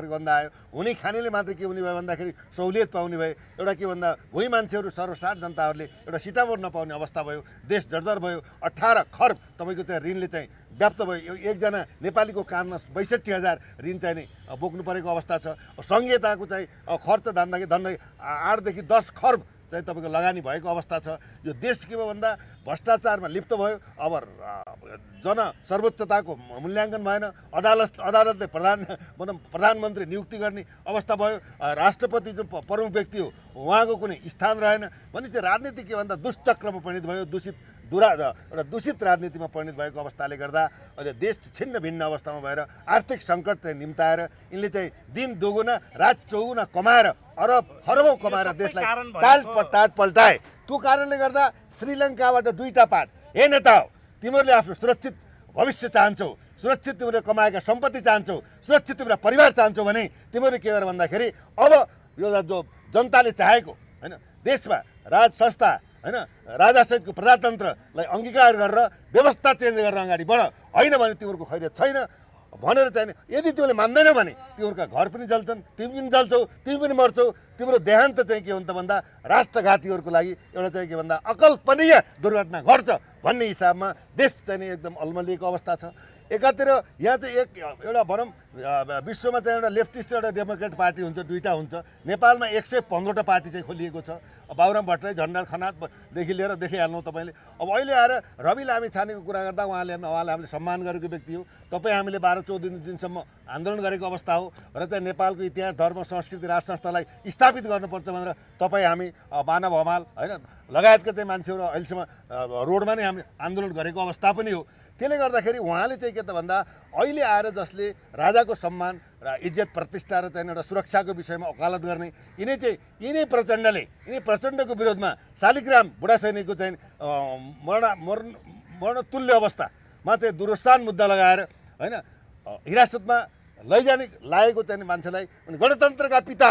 गन्ध आयो। हुने खानेले मात्र के हुने भयो भन्दाखेरि सहुलियत पाउने भए, एउटा के भन्दा भुइँ मान्छेहरू सर्वसाधारण जनताहरूले एउटा सिटाबोर्ड नपाउने अवस्था भयो। देश जर्जर भयो। 18 खर्ब तपाईँको चाहिँ ऋणले चाहिँ व्याप्त भयो। एकजना नेपालीको काममा 62,000 ऋण चाहिँ नै बोक्नु परेको अवस्था छ। सङ्घीयताको चाहिँ खर्च धान्दाखेरि धन्दै 8 देखि 10 खर्ब चाहिँ तपाईँको लगानी भएको अवस्था छ। यो देश के भयो भन्दा भ्रष्टाचारमा लिप्त भयो। अब सर्वोच्चताको मूल्याङ्कन भएन। अदालतले प्रधानमन्त्री नियुक्ति गर्ने अवस्था भयो। राष्ट्रपति जुन प्रमुख व्यक्ति हो उहाँको कुनै स्थान रहेन। भनेपछि राजनीति के भन्दा दुष्चक्रमा परिणत भयो, एउटा दूषित राजनीतिमा परिणत भएको अवस्थाले गर्दा अहिले देश छिन्न भिन्न अवस्थामा भएर आर्थिक सङ्कट चाहिँ निम्ताएर यिनले चाहिँ दिन दुगुना रात चौगुना कमाएर अरब खरबौँ कमाएर देशलाई टाट पल्टाए। त्यो कारणले गर्दा श्रीलङ्काबाट दुईटा पाठ, हे नेता हो, तिमीहरूले आफ्नो सुरक्षित भविष्य चाहन्छौ, सुरक्षित तिमीले कमाएका सम्पत्ति चाहन्छौ, सुरक्षित तिम्रो परिवार चाहन्छौ भने तिमीहरूले के गर भन्दाखेरि अब यो जो जनताले चाहेको होइन देशमा राज संस्था होइन राजासहितको प्रजातन्त्रलाई अंगीकार गरेर व्यवस्था चेन्ज गरेर अगाडि बढ, होइन भने तिमीहरूको खैरियत छैन भनेर चाहिँ यदि तिमीले मान्दैनौ भने तिमीहरूका घर पनि जल्छन्, तिमी पनि जल्छौ, तिमी पनि मर्छौ। तिम्रो देहान्त चाहिँ के हुन्छ भन्दा राष्ट्रघातीहरूको लागि एउटा चाहिँ के भन्दा अकल्पनीय दुर्घटना घट्छ भन्ने हिसाबमा देश चाहिँ एकदम अल्मलिएको अवस्था छ। एकातिर यहाँ चाहिँ एउटा भनौँ विश्वमा चाहिँ एउटा लेफ्टिस्ट एउटा डेमोक्रेट पार्टी हुन्छ, दुईवटा हुन्छ। नेपालमा 115वटा पार्टी चाहिँ खोलिएको छ। बाबुराम भट्टराई, झन्डाल खनातदेखि लिएर देखिहाल्नु तपाईँले। अब अहिले आएर रवि लामिछानेको कुरा गर्दा उहाँले हामीले सम्मान गरेको व्यक्ति हो। तपाईँ हामीले 12-14 दिनसम्म आन्दोलन गरेको अवस्था हो र चाहिँ नेपालको इतिहास, धर्म, संस्कृति, राज संस्थालाई स्थापित गर्नुपर्छ भनेर तपाईँ हामी मानव हमाल होइन लगायतका चाहिँ मान्छेहरू अहिलेसम्म रोडमा नै हामीले आन्दोलन गरेको अवस्था पनि हो। त्यसले गर्दाखेरि उहाँले चाहिँ के त भन्दा अहिले आएर जसले राजाको सम्मान र इज्जत प्रतिष्ठा र चाहिँ एउटा सुरक्षाको विषयमा वकालत गर्ने यिनै प्रचण्डको विरोधमा शालिग्राम बुढा सैनिकको चाहिँ मरणतुल्य अवस्थामा चाहिँ दुरोत्साहन मुद्दा लगाएर होइन हिरासतमा लागेको चाहिँ मान्छेलाई गणतन्त्रका पिता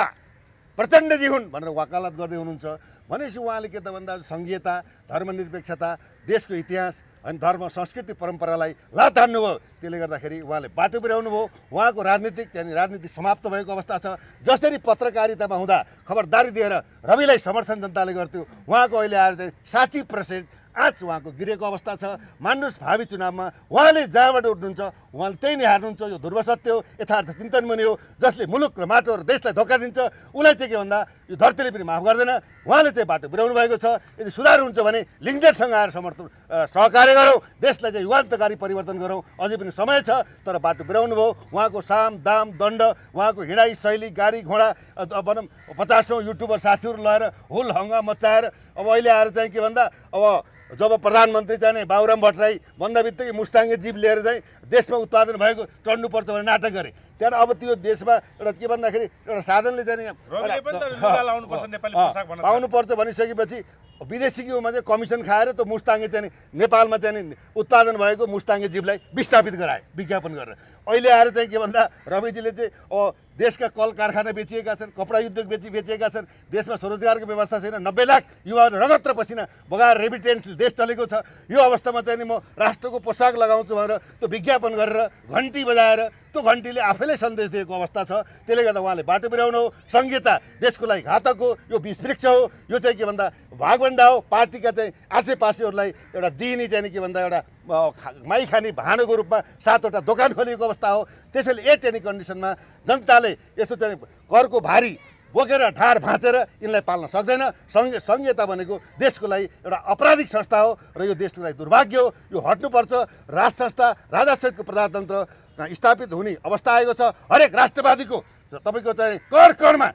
प्रचण्डजी हुन् भनेर वकालत गर्दै हुनुहुन्छ। भनेपछि उहाँले के त भन्दा सङ्घीयता, धर्मनिरपेक्षता, देशको इतिहास अनि धर्म, संस्कृति, परम्परालाई लात हान्नुभयो। त्यसले गर्दाखेरि उहाँले बाटो बिराउनु भयो। उहाँको राजनीति समाप्त भएको अवस्था छ। जसरी पत्रकारितामा हुँदा खबरदारी दिएर रविलाई समर्थन जनताले गर्थ्यो, उहाँको अहिले आएर चाहिँ 60% आज उहाँको गिरेको अवस्था छ। मान्नुहोस् भावी चुनावमा उहाँले जहाँबाट उठ्नुहुन्छ उहाँले त्यही नै हार्नुहुन्छ। यो ध्रुव सत्य हो, यथार्थ चिन्तन पनि हो। जसले मुलुक र माटो र देशलाई धोका दिन्छ उसलाई चाहिँ के भन्दा यो धरतीले पनि माफ गर्दैन। उहाँले चाहिँ बाटो बिराउनु भएको छ। यदि सुधार हुन्छ भने लिङ्गदेनसँग आएर समर्थन सहकार्य गरौँ, देशलाई चाहिँ युगान्तकारी परिवर्तन गरौँ। अझै पनि समय छ, तर बाटो बिराउनु भयो। उहाँको साम दाम दण्ड, उहाँको हिँडाइ शैली, गाडी घोडा, भनौँ 50औँ युट्युबर साथीहरू लगाएर हुल हङ्गा मचाएर अब अहिले आएर चाहिँ के भन्दा अब जब प्रधानमन्त्री चाहिँ बाबुराम भट्टराई भन्दा बित्तिकै मुस्ताङ्गे जीप लिएर चाहिँ देशमा उत्पादन भएको टन्नुपर्छ भने नाटक गरे। त्यहाँबाट अब त्यो देशमा एउटा के भन्दाखेरि एउटा साधनले चाहिँ रविले पनि त लुगा लाउनुपर्छ, नेपाली पोसाक भन्न पाउनुपर्छ भनिसकेपछि विदेशीकोमा चाहिँ कमिसन खाएर त्यो मुस्ताङ्गे चाहिँ नेपालमा चाहिँ उत्पादन भएको मुस्ताङ्गे जीवलाई विस्थापित गराए विज्ञापन गरेर। अहिले आएर चाहिँ के भन्दा रविजीले चाहिँ देशका कल कारखाना बेचिएका छन्, कपडा उद्योग बेचिएका छन्, देशमा स्वरोजगारको व्यवस्था छैन, 90 लाख युवाहरू रगत र पसिना बगाएर रेमिटेन्स देश चलेको छ। यो अवस्थामा चाहिँ नि म राष्ट्रको पोसाक लगाउँछु भनेर त्यो विज्ञापन गरेर घन्टी बजाएर त्यो घन्टीले आफैले सन्देश दिएको अवस्था छ। त्यसले गर्दा उहाँले बाटो बिराउनु हो। संहिता देशको लागि घातक हो, यो विषवृक्ष हो। यो चाहिँ के भन्दा भागभन्डा हो। पार्टीका चाहिँ आसेपासेहरूलाई एउटा दिने चाहिँ के भन्दा एउटा माई खाने भाँडोको रूपमा 7वटा दोकान खोलिएको अवस्था हो। त्यसैले एनी कन्डिसनमा जनताले यस्तो चाहिँ करको भारी बोकेर ढाड भाँचेर यिनलाई पाल्न सक्दैन। संहिता भनेको देशको लागि एउटा अपराधिक संस्था हो र यो देशको लागि दुर्भाग्य हो। यो हट्नुपर्छ। राज संस्था राजासहितको प्रजातन्त्र स्थापित हुने अवस्था आएको छ। हरेक राष्ट्रवादीको तपाईँको चाहिँ कण कणमा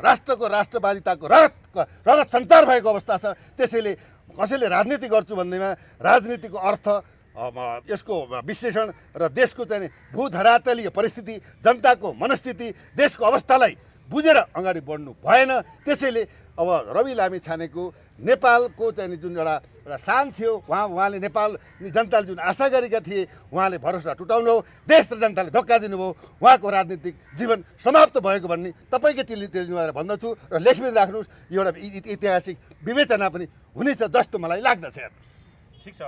राष्ट्रको राष्ट्रवादिताको रगत सञ्चार भएको अवस्था छ। त्यसैले कसैले राजनीति गर्छु भन्दैमा राजनीतिको अर्थ यसको विश्लेषण र देशको चाहिँ भूधरातलीय परिस्थिति, जनताको मनस्थिति, देशको अवस्थालाई बुझेर अगाडि बढ्नु भएन। त्यसैले अब रवि लामिछानेको नेपालको चाहिँ जुन एउटा शान थियो, उहाँले नेपाल जनताले जुन आशा गरेका थिए उहाँले भरोसा टुटाउनु हो। देश र जनताले धोका दिनुभयो। उहाँको राजनीतिक जीवन समाप्त भएको भन्ने तपाईँकै टेलिभिजनबाट भन्दछु र लेखिदिनु राख्नुहोस्। यो एउटा ऐतिहासिक विवेचना पनि हुनेछ जस्तो मलाई लाग्दछ। हेर्नुहोस्, ठिक छ।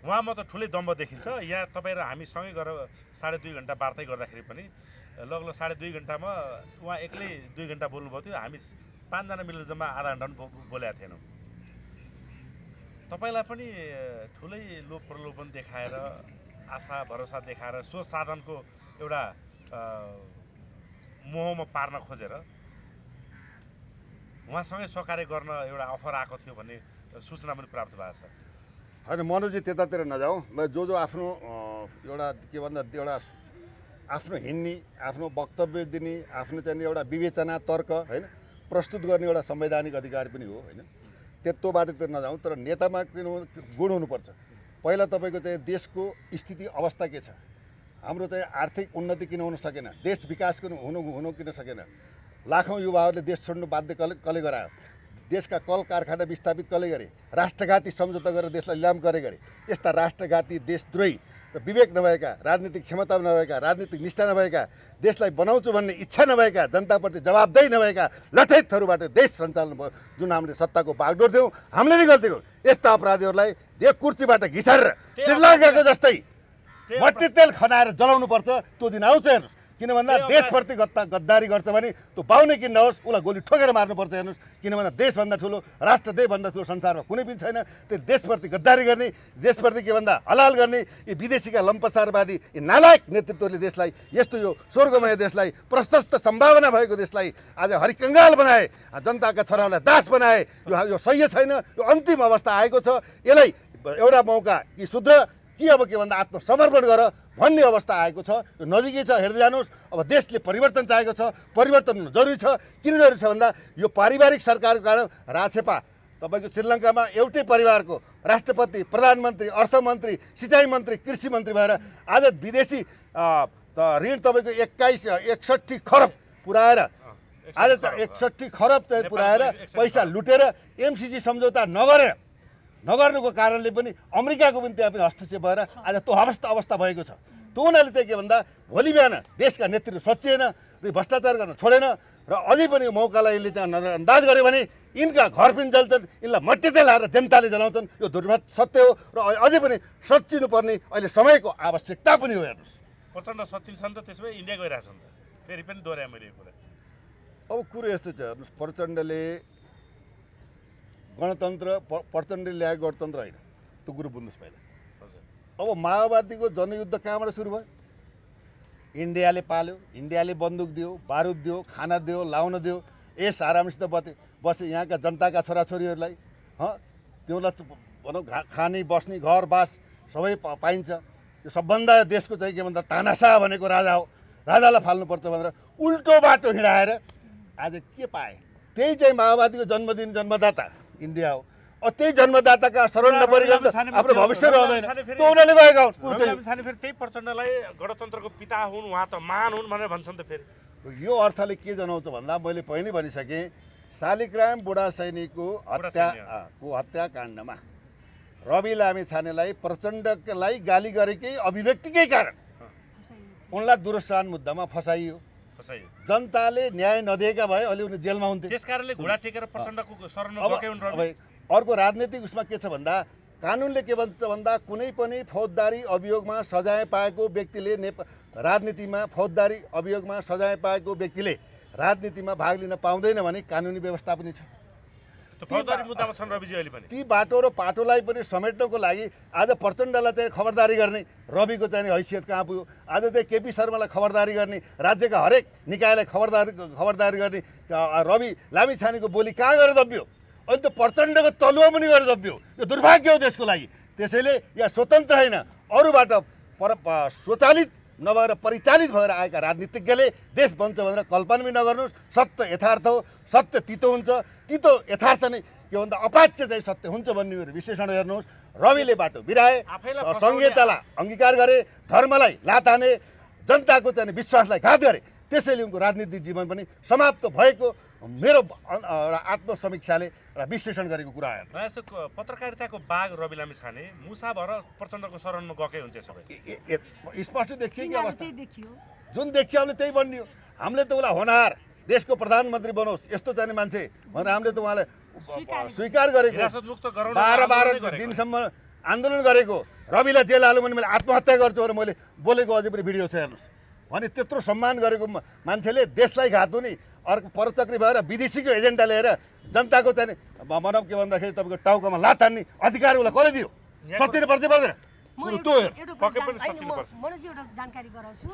उहाँमा त ठुलै दम्ब देखिन्छ। यहाँ तपाईँ र हामी सँगै गएर 2.5 घन्टा वार्ता गर्दाखेरि पनि लगभग 2.5 घन्टामा उहाँ एक्लै 2 घन्टा बोल्नुभएको थियो। हामी 5 जना मिलेर जम्मा आधा घन्टा पनि बोलेका थिएनौँ। तपाईँलाई पनि ठुलै लोभ प्रलोभन देखाएर, आशा भरोसा देखाएर, सोच साधनको एउटा मोहमा पार्न खोजेर उहाँसँगै सहकार्य गर्न एउटा अफर आएको थियो भन्ने सूचना पनि प्राप्त भएको छ। होइन मनोजी, त्यतातिर नजाउँ। जो आफ्नो एउटा के भन्दा एउटा आफ्नो हिँड्ने, आफ्नो वक्तव्य दिने, आफ्नो चाहिँ एउटा विवेचना तर्क होइन प्रस्तुत गर्ने एउटा संवैधानिक अधिकार पनि हो होइन। त्यस्तो बाटोतिर नजाउँ। तर नेतामा गुण हुनुपर्छ। पहिला तपाईँको चाहिँ देशको स्थिति अवस्था के छ, हाम्रो चाहिँ आर्थिक उन्नति किन हुन सकेन, देश विकास हुनु किन सकेन, लाखौँ युवाहरूले देश छोड्नु बाध्य कसले गरायो, देशका कल कारखाना विस्थापित कसले गरे, राष्ट्रघाती सम्झौता गरेर देशलाई लिलाम गरे। यस्ता राष्ट्रघाती, देशद्रोही र विवेक नभएका, राजनीतिक क्षमता नभएका, राजनीतिक निष्ठा नभएका, देशलाई बनाउँछु भन्ने इच्छा नभएका, जनताप्रति जवाबदेही नभएका लठैतहरूबाट देश सञ्चालन भयो। जुन हामीले सत्ताको बागडोर थियौँ, हामीले नै गल्ती गर्यौँ। यस्ता अपराधीहरूलाई एक कुर्सीबाट घिसारेर श्रीलङ्काको जस्तै मट्टी तेल खनाएर जलाउनु पर्छ। त्यो दिन आउँछ। हेर्नुहोस्, किन भन्दा देशप्रति गद्दारी गर्छ भने त्यो बाहुनै किन नहोस्, उसलाई गोली ठोकेर मार्नुपर्छ। हेर्नुहोस्, किन भन्दा देशभन्दा ठुलो, राष्ट्रदेशभन्दा ठुलो संसारमा कुनै पनि छैन। त्यो देशप्रति गद्दारी गर्ने, देशप्रति के भन्दा हलाल गर्ने यी विदेशीका लम्पसारवादी यी नालायक नेतृत्वले देशलाई, यस्तो यो स्वर्गमय देशलाई, प्रशस्त सम्भावना भएको देशलाई आज हरिकङ्गाल बनाए, जनताका छोराहरूलाई दास बनाए। यो सही छैन। यो अन्तिम अवस्था आएको छ। यसलाई एउटा मौका कि सुध्र कि अब के भन्दा आत्मसमर्पण गर भन्ने अवस्था आएको छ। यो नजिकै छ। हेर्दै जानुहोस्। अब देशले परिवर्तन चाहेको छ। परिवर्तन हुनु जरुरी छ। किन जरुरी छ भन्दा यो पारिवारिक सरकारको कारण राछेपा तपाईँको श्रीलङ्कामा एउटै परिवारको राष्ट्रपति, प्रधानमन्त्री, अर्थमन्त्री, सिँचाइ मन्त्री, कृषि मन्त्री भएर आज विदेशी ऋण तपाईँको 61 खरब पुऱ्याएर आज 61 खरब चाहिँ पुऱ्याएर पैसा लुटेर एमसिसी सम्झौता नगर्नुको कारणले पनि अमेरिकाको पनि त्यहाँ पनि हस्तक्षेप भएर आज त्यो अवस्था भएको छ। त्यो हुनाले चाहिँ के भन्दा भोलि बिहान देशका नेतृत्व सचिएन र भ्रष्टाचार गर्न छोडेन र अझै पनि यो मौकालाई यसले चाहिँ नजरअन्दाज गर्यो भने यिनका घर पनि जल्छन्, यिनलाई मट्टी तेल हालेर जनताले जलाउँछन्। यो दुर्भाग्य सत्य हो र अझै पनि सच्चिनुपर्ने अहिले समयको आवश्यकता पनि हो। हेर्नुहोस्, प्रचण्ड सचिन छन् त, त्यसो भए इन्डिया गइरहेछन् त। फेरि पनि दोहोऱ्याएँ मैले यो कुरा। अब कुरो यस्तो छ। हेर्नुहोस्, प्रचण्डले प्रचण्डले ल्याएको गणतन्त्र होइन, त्यो कुरो बुझ्नुहोस् पहिला। अब माओवादीको जनयुद्ध कहाँबाट सुरु भयो? इन्डियाले पाल्यो, इन्डियाले बन्दुक दियो, बारुद दियो, खाना दियो, लाउन दियो। यस आरामसित बसे यहाँका जनताका छोराछोरीहरूलाई त्योलाई भनौँ खाने बस्ने घर बास सबै पाइन्छ। यो सबभन्दा देशको चाहिँ के भन्दा तानासा भनेको राजा हो, राजालाई फाल्नुपर्छ भनेर उल्टो बाटो हिँडाएर आज के पाए? त्यही चाहिँ माओवादीको जन्मदिन जन्मदाता इन्डिया हो। त्यही जन्मदाताका शरण नपरिकन त आफ्नो भविष्य रहँदैन, त्यो उनीहरूले गएका हुन्। फेरि त्यही प्रचण्डलाई गणतन्त्रको पिता हुन्, उहाँ त महान हुन् भनेर भन्छन् त फेरि। यो अर्थले के जनाउँछ भन्दा मैले पहिल्यै भनिसकेँ, शालिग्राम बुढा सैनिकको हत्याकाण्डमा रवि लामिछानेलाई प्रचण्डलाई गाली गरेकै अभिव्यक्तिकै कारण उनलाई दुरस्थान मुद्दामा फसाइयो। जनताले न्याय नदिएका भए अहिले उनी जेलमा हुन्थे। त्यसकारणले घुँडा टेकेर प्रचण्डको शरणमा गएका हुन् रवि। अर्को राजनीतिक उसमा के छ भन्दा कानुनले के भन्छ भन्दा कुनै पनि फौजदारी अभियोगमा सजाय पाएको व्यक्तिले राजनीतिमा फौजदारी अभियोगमा सजाय पाएको व्यक्तिले राजनीतिमा भाग लिन पाउँदैन भने कानुनी व्यवस्था पनि छ। फौजदारी मुद्दामा छन् रविजी अहिले पनि। ती बाटो र पाटोलाई पनि समेट्नको लागि आज प्रचण्डलाई चाहिँ खबरदारी गर्ने रविको चाहिँ हैसियत कहाँ पुग्यो? आज चाहिँ केपी शर्मालाई खबरदारी गर्ने, राज्यका हरेक निकायलाई खबरदारी गर्ने रवि लामिछानेको बोली कहाँ गएर दबियो? अहिले त प्रचण्डको तलुवा पनि गएर दबियो। यो दुर्भाग्य हो देशको लागि। त्यसैले यहाँ स्वतन्त्र होइन, अरूबाट स्वचालित नभएर परिचालित भएर आएका राजनीतिज्ञले देश बन्छ भनेर कल्पना पनि नगर्नुहोस्। सत्य यथार्थ हो, सत्य तितो हुन्छ, तितो यथार्थ नै के भन्दा अपाच्य चाहिँ सत्य हुन्छ भन्ने मेरो विश्लेषण हेर्नुहोस्। रविले बाटो बिराए, संहितालाई अंगीकार गरे, धर्मलाई लात हाने, जनताको चाहिँ विश्वासलाई घात गरे, त्यसैले उनको राजनीतिक जीवन पनि समाप्त भएको मेरो आत्मसमीक्षाले एउटा विश्लेषण गरेको कुरा हो। यस्तो पत्रकारिताको बाघ रवि लामिछाने मुसा भएर प्रचण्डको शरणमा गएकै हुन्थे सबै। स्पष्ट देखियो कि अवस्था जुन देखियो हामीले त्यही बनियो। हामीले त उसलाई होनार देशको प्रधानमन्त्री बनोस् यस्तो चाहिने मान्छे भनेर हामीले त उहाँलाई स्वीकार गरेको। 12 दिनसम्म आन्दोलन गरेको रविलाई जेल हाल्यो भने मैले आत्महत्या गर्छु भनेर मैले बोलेको अझै पनि भिडियो छ हेर्नुहोस्। भने त्यत्रो सम्मान गरेको मान्छेले देशलाई घात हुने अर्को परचक्री भएर विदेशीको एजेन्डा लिएर जनताको चाहिँ भनौँ के भन्दाखेरि तपाईँको टाउकोमा लात हान्ने अधिकार उसलाई कसले दियो? सच्चिनु पर्छ पर्दैन? मनोजी एउटा जानकारी गराउँछु।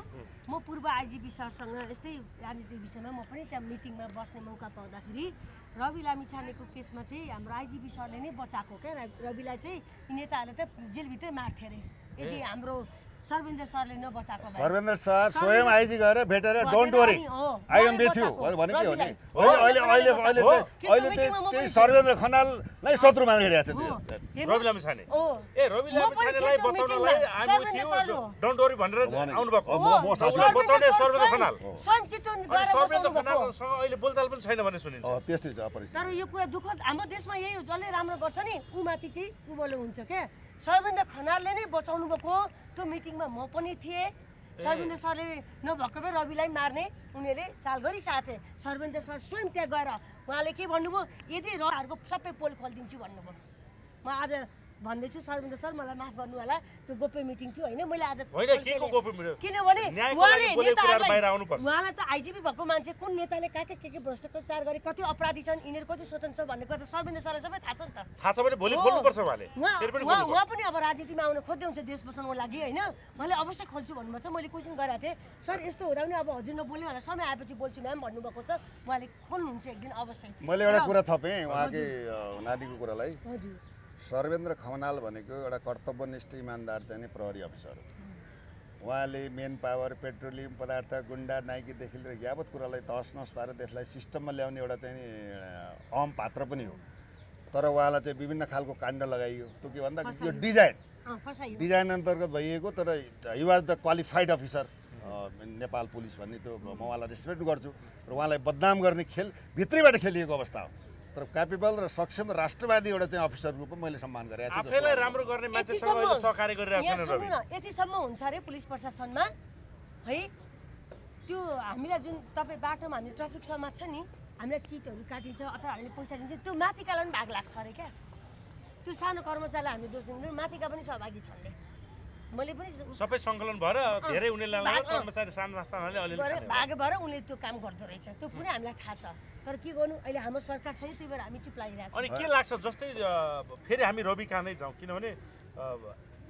म पूर्व आइजिपी सरसँग यस्तै राजनीतिक विषयमा म पनि त्यहाँ मिटिङमा बस्ने मौका पाउँदाखेरि रवि लामिछानेको केसमा चाहिँ हाम्रो आइजिपी सरले नै बचाएको क्या। रविलाई चाहिँ नेताहरूले त जेलभित्रै मार्थे अरे यदि हाम्रो सर्वेन्द्र सरले नबचाएको भए। सर्वेन्द्र सर स्वयं आइजी गएर भेटेर don't worry I am with you भनेको हो नि। अहिले त्यही सर्वेन्द्र खनाललाई शत्रु मानेर हिँडेको छ रवि लामिछाने। रवि लामिछानेलाई बचाउनलाई I am with you don't worry भनेर आउनु भएको। उसलाई बचाउने सर्वेन्द्र खनाल। सर्वेन्द्र खनालसँग अहिले बोलचाल पनि छैन भन्ने सुनिन्छ। त्यस्तै छ अपरिचित। तर यो कुरा दुःखद हाम्रो देशमा यही हो, जसले राम्रो गर्छ नि ऊ माथि चाहिँ उभलो हुन्छ क्या। सर्वेन्द्र खनालले नै बचाउनु भएको। त्यो मिटिङमा म पनि थिएँ। सर्वेन्द्र सरले नभएको भए रविलाई मार्ने उनीहरूले चाल गरिसकेको थिए। सर्वेन्द्र सर स्वयं त्यहाँ गएर उहाँले के भन्नुभयो, यदि रहरूको सबै पोल खोलिदिन्छु भन्नुभयो। म आज भन्दैछु सर्वेन्द्र सर मलाई माफ गर्नु होला, त्यो गोप्य मिटिङ थियो होइन। मैले आज किनभने उहाँलाई त आइजिपी भएको मान्छे कुन नेताले कहाँ के भ्रष्टाचार गरे, कति अपराधी छन्, यिनीहरू कति स्वतन्त्र भन्ने कुरा सर्वेन्द्र सरलाई सबै थाहा छ नि त। थाहा छ भने भोलि खोल्नुपर्छ उहाँले। उहाँ पनि अब राजनीतिमा आउन खोज्दै हुन्छ देश बचाउनको लागि होइन। मैले अवश्य खोल्छु भन्नुभएको छ। मैले क्वेसन गरेको थिएँ, सर यस्तो हुँदा पनि अब हजुर नबोल्ने भनेर समय आएपछि बोल्छु म्याम भन्नुभएको छ। उहाँले खोल्नुहुन्छ एक दिन अवश्य। मैले एउटा कुरा थपेँ उहाँकै नानीको कुरालाई। हजुर सर्वेन्द्र खनाल भनेको एउटा कर्तव्यनिष्ठ इमान्दार चाहिँ नि प्रहरी अफिसर हो। उहाँले मेन पावर, पेट्रोलियम पदार्थ, गुन्डा नाइकीदेखि लिएर यावत कुरालाई तहस नहस पारेर देशलाई सिस्टममा ल्याउने एउटा चाहिँ अहम पात्र पनि हो। तर उहाँलाई चाहिँ विभिन्न खालको काण्ड लगाइयो। त्यो के भन्दा यो डिजाइन अन्तर्गत भइएको। तर you are the qualified officer Nepal police भन्ने त्यो म उहाँलाई रेस्पेक्ट गर्छु। र उहाँलाई बदनाम गर्ने खेल भित्रैबाट खेलिएको अवस्था हो। तर क्यापेबल र सक्षम राष्ट्रवादी एउटा चाहिँ अफिसरको पनि मैले सम्मान गरेको छु। आफैलाई राम्रो गर्ने मान्छेसँग अहिले सहकार्य गरिरहेको छ नि। यतिसम्म हुन्छ अरे पुलिस प्रशासनमा है। त्यो हामीलाई जुन तपाईँ बाटोमा हामी ट्राफिक समाज छ नि, हामीलाई चिटहरू काटिन्छ अथवा हामीले पैसा दिन्छ, त्यो माथिकालाई पनि भाग लाग्छ अरे क्या। त्यो सानो कर्मचारीलाई हामीले दोष दिँदैन, माथिका पनि सहभागी छन्। मैले पनि सबै सङ्कलन भएर धेरै उनीहरूलाई कर्मचारी सानाले अलिअलि भाग भएर उनले त्यो काम गर्दो रहेछ। त्यो पनि हामीलाई थाहा छ। तर के गर्नु, अहिले हाम्रो सरकार छैन, त्यही भएर हामी चुप लागिरहेको छौँ। अनि के लाग्छ जस्तै फेरि हामी रवि कहाँदै जाउँ, किनभने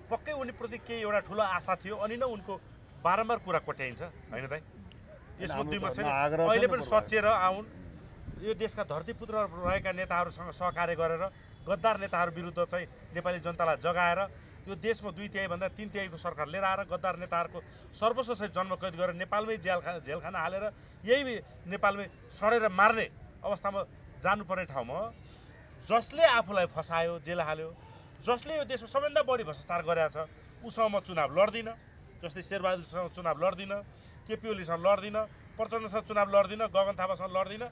पक्कै उनीप्रति केही एउटा ठुलो आशा थियो अनि नै उनको बारम्बार कुरा कोट्याइन्छ होइन त। यस मुद्दामा चाहिँ अहिले पनि सचेर आउन् यो देशका धरतीपुत्र रहेका नेताहरूसँग सहकार्य गरेर गद्दार नेताहरू विरुद्ध चाहिँ नेपाली जनतालाई जगाएर यो देशमा 2/3 भन्दा 3/3 सरकार लिएर आएर गद्दार नेताहरूको सर्वस्व सहित जन्म कैद गरेर नेपालमै जेलखाना हालेर यही नेपालमै सडेर मार्ने अवस्थामा जानुपर्ने ठाउँमा जसले आफूलाई फसायो जेल हाल्यो, जसले यो देशमा सबैभन्दा बढी भ्रष्टाचार गरेको छ उसँग म चुनाव लड्दिनँ, जस्तै शेरबहादुरसँग चुनाव लड्दिनँ, केपी ओलीसँग लड्दिनँ, प्रचण्डसँग चुनाव लड्दिनँ, गगन थापासँग लड्दिनँ,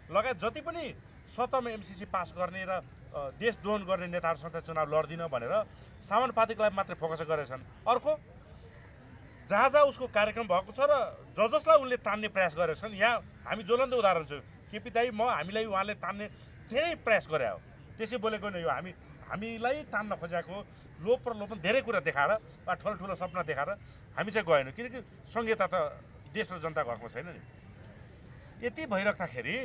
लगायत जति पनि स्वतःमा एमसिसी पास गर्ने र देश दोहन गर्ने नेताहरूसँग चाहिँ चुनाव लड्दिनँ भनेर सामान्य पार्टीलाई मात्रै फोकस गरेछन्। अर्को जहाँ जहाँ उसको कार्यक्रम भएको छ र जसलाई उनले तान्ने प्रयास गरेका छन्, यहाँ हामी ज्वलन्त उदाहरण छौँ। केपी दाई हामीलाई उहाँले तान्ने धेरै प्रयास गरे हो, त्यसै बोलेको नै हो। हामीलाई तान्न खोजेको लोभ प्रलोभन धेरै कुरा देखाएर वा ठुलो सपना देखाएर हामी चाहिँ गएनौँ, किनकि संहिता त देश र जनताको हकमा छैन नि। यति भइराख्दाखेरि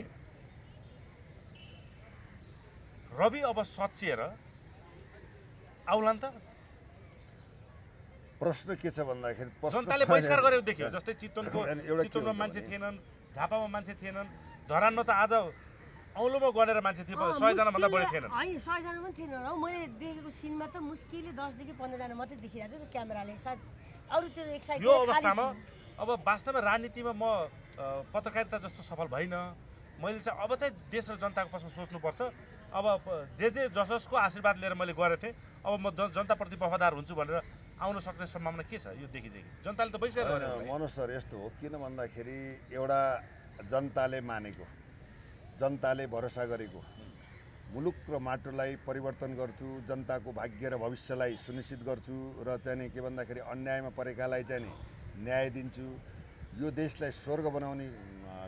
रवि अब सचिएर आउला त प्रश्न के छ भन्दाखेरि जनताले बहिष्कार गरेको देखियो। जस्तै चितवनमा मान्छे थिएनन्, झापामा मान्छे थिएनन्, धरानमा त आज औलोमा गनेर मान्छे थिए, 100 जना भन्दा बढी थिएनन्। होइन 100 जना पनि थिएन र मैले देखेको सिनमा त मुस्किलले 10 देखि 15 जना मात्रै देखिरहेको छ क्यामेराले। सायद अरूतिर एक साइड यो अवस्थामा अब वास्तवमा राजनीतिमा म पत्रकारिता जस्तो सफल भइन। मैले चाहिँ अब चाहिँ देश र जनताको पक्षमा सोच्नुपर्छ। अब जे जसको आशीर्वाद लिएर मैले गरेको थिएँ, अब म जनताप्रति वफादार हुन्छु भनेर आउन सक्ने सम्भावना के छ? यो देखि जनताले त बहिष्कार गरेर। मनोज सर यस्तो हो, किन भन्दाखेरि एउटा जनताले मानेको, जनताले भरोसा गरेको मुलुक र माटोलाई परिवर्तन गर्छु, जनताको भाग्य र भविष्यलाई सुनिश्चित गर्छु र चाहिँ नि के भन्दाखेरि अन्यायमा परेकालाई चाहिँ नि न्याय दिन्छु, यो देशलाई स्वर्ग बनाउने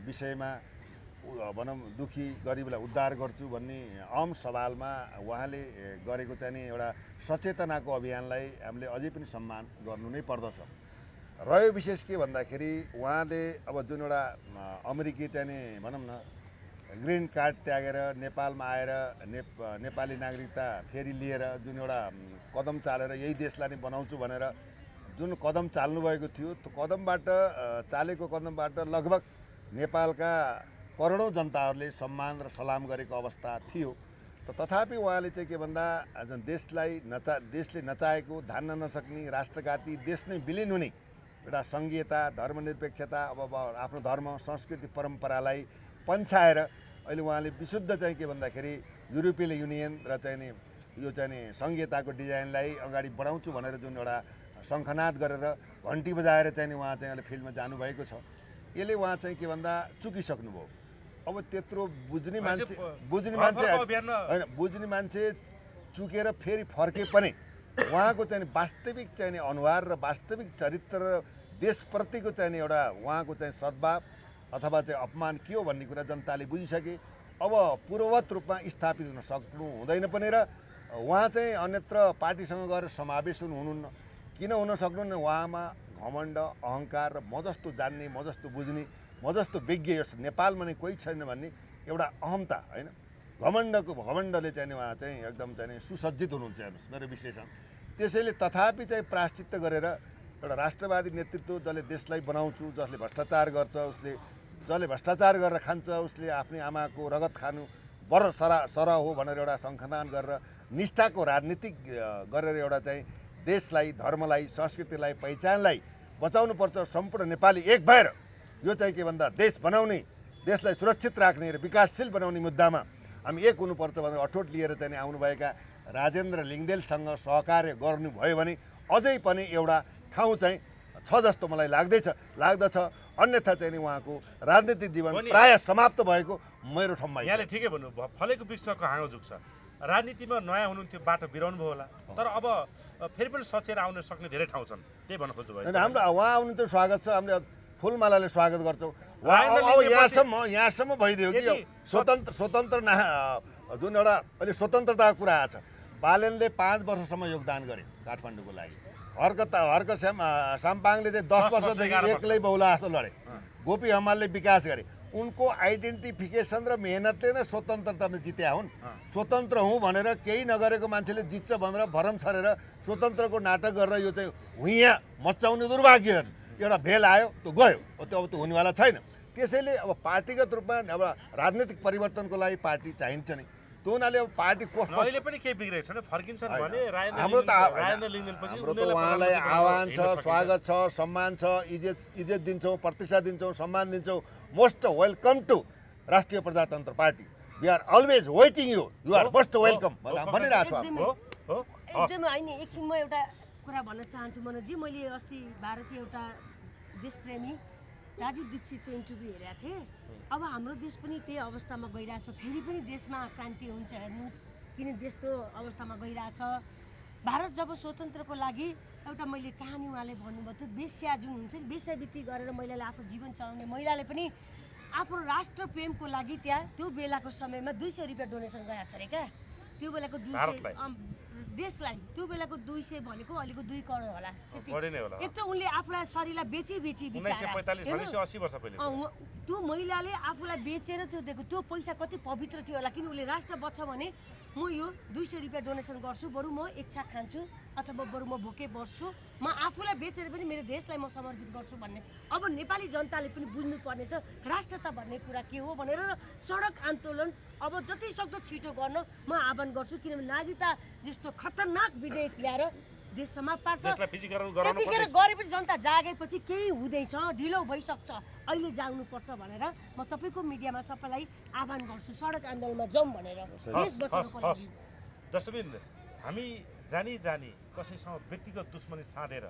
विषयमा भनौँ दुखी गरिबलाई उद्धार गर्छु भन्ने आम सवालमा उहाँले गरेको चाहिँ नि एउटा सचेतनाको अभियानलाई हामीले अझै पनि सम्मान गर्नु नै पर्दछ। रह्यो विशेष के भन्दाखेरि उहाँले अब जुन एउटा अमेरिकी चाहिँ नि भनौँ न ग्रिन कार्ड त्यागेर नेपालमा आएर नेपाली नागरिकता फेरि लिएर जुन एउटा कदम चालेर यही देशलाई नै बनाउँछु भनेर जुन कदम चाल्नुभएको थियो, त्यो चालेको कदमबाट लगभग नेपालका करोडौँ जनताहरूले सम्मान र सलाम गरेको अवस्था थियो। तथापि उहाँले चाहिँ के भन्दा देशले नचाहेको, धान्न नसक्ने, राष्ट्रघाती, देश नै विलिन हुने एउटा सङ्घीयता, धर्मनिरपेक्षता, अब आफ्नो धर्म संस्कृति परम्परालाई पन्छाएर अहिले उहाँले विशुद्ध चाहिँ के भन्दाखेरि युरोपियन युनियन र चाहिँ नि यो चाहिँ नि सङ्घीयताको डिजाइनलाई अगाडि बढाउँछु भनेर जुन एउटा शङ्खनाद गरेर घन्टी बजाएर चाहिँ नि उहाँ चाहिँ अहिले फिल्डमा जानुभएको छ। यसले उहाँ चाहिँ के भन्दा चुकिसक्नुभयो। अब त्यत्रो बुझ्ने मान्छे चुकेर फेरि फर्के पनि उहाँको चाहिँ वास्तविक चाहिँ नि अनुहार र वास्तविक चरित्र र देशप्रतिको चाहिँ नि एउटा उहाँको चाहिँ सद्भाव अथवा चाहिँ अपमान के हो भन्ने कुरा जनताले बुझिसके। अब पूर्ववत रूपमा स्थापित हुन सक्नु हुँदैन पनि र उहाँ चाहिँ अन्यत्र पार्टीसँग गएर समावेश हुनुहुन्न। किन हुन सक्नुहुन्न? उहाँमा घमण्ड, अहङ्कार र म जस्तो जान्ने, म जस्तो बुझ्ने, म जस्तो विज्ञ यस नेपालमा नै कोही छैन भन्ने एउटा अहमता, होइन, घमण्डले चाहिँ नि उहाँ चाहिँ एकदम चाहिँ नि सुसज्जित हुनुहुन्छ हेर्नुहोस् मेरो विश्लेषण। त्यसैले तथापि चाहिँ प्रायश्चित्त गरेर एउटा राष्ट्रवादी नेतृत्व जसले देशलाई बनाउँछु, जसले भ्रष्टाचार गर्छ, जसले भ्रष्टाचार गरेर खान्छ, उसले आफ्नै आमाको रगत खानु सरह हो भनेर एउटा शङ्खनाद गरेर निष्ठाको राजनीतिक गरेर एउटा चाहिँ देशलाई, धर्मलाई, संस्कृतिलाई, पहिचानलाई बचाउनुपर्छ। सम्पूर्ण नेपाली एक भएर यो चाहिँ के भन्दा देश बनाउने, देशलाई सुरक्षित राख्ने र विकासशील बनाउने मुद्दामा हामी एक हुनुपर्छ भनेर अठोट लिएर चाहिँ आउनुभएका राजेन्द्र लिङ्गदेलसँग सहकार्य गर्नुभयो भने अझै पनि एउटा ठाउँ चाहिँ छ जस्तो मलाई लाग्दछ। अन्यथा चाहिँ नि उहाँको राजनीतिक जीवन प्रायः समाप्त भएको मेरो ठाउँमा। यहाँले ठिकै भन्नुभयो, फलेको वृक्षको हाँगो झुक्छ। राजनीतिमा नयाँ हुनुहुन्थ्यो, बाटो बिराउनु भयो होला, तर अब फेरि पनि सचेर आउन सक्ने धेरै ठाउँ छन्, त्यही भन्न खोज्नु भयो। हाम्रो उहाँ आउनु चाहिँ स्वागत छ, हामीले फुलमालाले स्वागत गर्छौँ। अब यहाँसम्म भइदियो कि स्वतन्त्र जुन एउटा अहिले स्वतन्त्रताको कुरा आएको छ। बालेनले 5 वर्षसम्म योगदान गरे काठमाडौँको लागि। हर्क साम्पाङले चाहिँ 10 वर्षदेखि एक्लै बहुला जस्तो लडे। गोपी हमालले विकास गरे। उनको आइडेन्टिफिकेसन र मेहनतले नै स्वतन्त्रतामा जित्या हुन्। स्वतन्त्र हुँ भनेर केही नगरेको मान्छेले जित्छ भनेर भरम छरेर स्वतन्त्रको नाटक गरेर यो चाहिँ हुइयाँ मचाउने दुर्भाग्य। एउटा भेल आयो त्यो गयो, अब त्यो हुनेवाला छैन। त्यसैले अब पार्टीगत रूपमा अब राजनीतिक परिवर्तनको लागि पार्टी चाहिन्छ नै त्यो हुनाले अब पार्टी को अहिले पनि केही बिग्रेको छैन फर्किन्छन् भने हाम्रो त राजेन्द्र लिङदेनपछि हाम्रो त उहाँलाई आह्वान छ स्वागत छ सम्मान छ इज्जत दिन्छौँ प्रतिष्ठा दिन्छौँ सम्मान दिन्छौँ most welcome to Rastriya Prajatantra Party we are always waiting you are most welcome भनिरहेको छु एकदमै हो हो एकदमै होइन एकछिन म एउटा कुरा भन्न चाहन्छु मनोजी मैले अस्ति भारतीय एउटा देशप्रेमी राजीव दीक्षितको इन्टरभ्यू हेरेको थिएँ अब हाम्रो देश पनि त्यही अवस्थामा गइरहेछ फेरि पनि देशमा क्रान्ति हुन्छ हेर्नुहोस् किन त्यस्तो अवस्थामा गइरहेछ भारत जब स्वतन्त्रको लागि एउटा मैले कहानी उहाँले भन्नुभयो त्यो वेश्या जुन हुन्छ नि वेश्यावृत्ति गरेर महिलाले आफ्नो जीवन चलाउने महिलाले पनि आफ्नो राष्ट्र प्रेमको लागि त्यहाँ त्यो बेलाको समयमा 200 रुपियाँ डोनेसन गरेको छ अरे क्या त्यो बेलाको 200 देशलाई त्यो बेलाको 200 भनेको अहिलेको 2 करोड होला बढी नै होला एक त उनले आफूलाई शरीरलाई बेची 1945 भनेपछि 80 वर्ष पहिले त्यो महिलाले आफूलाई बेचेर त्यो दिएको त्यो पैसा कति पवित्र थियो होला किन उसले राष्ट्र बच्छ भने म यो 200 रुपियाँ डोनेसन गर्छु बरु म एक छाक खान्छु अथवा बरु म भोकै बस्छु म आफूलाई बेचेर पनि मेरो देशलाई म समर्पित गर्छु भन्ने अब नेपाली जनताले पनि बुझ्नु पर्नेछ राष्ट्रता भन्ने कुरा के हो भनेर सडक आन्दोलन अब जति सक्दो छिटो गर्न म आह्वान गर्छु किनभने नागरिकता जस्तो खतरनाक विधेयक ल्याएर देश समाप्त पार्छ देशलाई फिजिकरण गराउनु त्यतिखेर गरेपछि जनता जागेपछि केही हुँदैछ ढिलो भइसक्छ अहिले जानुपर्छ भनेर म तपाईँको मिडियामा सबैलाई आह्वान गर्छु सडक आन्दोलनमा जाउँ भनेर देश बचाउनको लागि डस्टबिन हामी जानी कसैसँग व्यक्तिगत दुश्मनी साधेर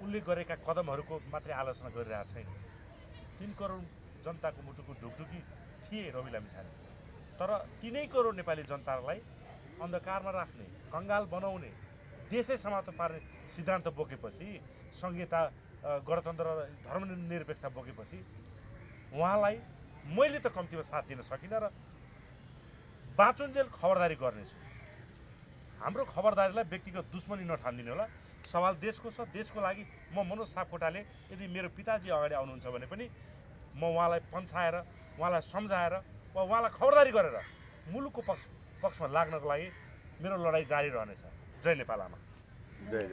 उनले गरेका कदमहरूको मात्रै आलोचना गरिरहेको छैन 3 करोड जनताको मुटुको ढुकढुकी थिए रवि लामिछाने तर 3 करोड नेपाली जनतालाई अन्धकारमा राख्ने कङ्गाल बनाउने देशै समाप्त पार्ने सिद्धान्त बोकेपछि संहिता गणतन्त्र र धर्मनिरपेक्षता बोकेपछि उहाँलाई मैले त कम्तीमा साथ दिन सकिनँ र बाँचुन्जेल खबरदारी गर्नेछु हाम्रो खबरदारीलाई व्यक्तिगत दुश्मनी नठानिदिनु होला सवाल देशको छ देशको लागि म मनोज सापकोटाले यदि मेरो पिताजी अगाडि आउनुहुन्छ भने पनि म उहाँलाई पन्छाएर उहाँलाई सम्झाएर वा उहाँलाई खबरदारी गरेर मुलुकको पक्षमा लाग्नको लागि मेरो लडाइँ जारी रहनेछ जय नेपाल आमा जय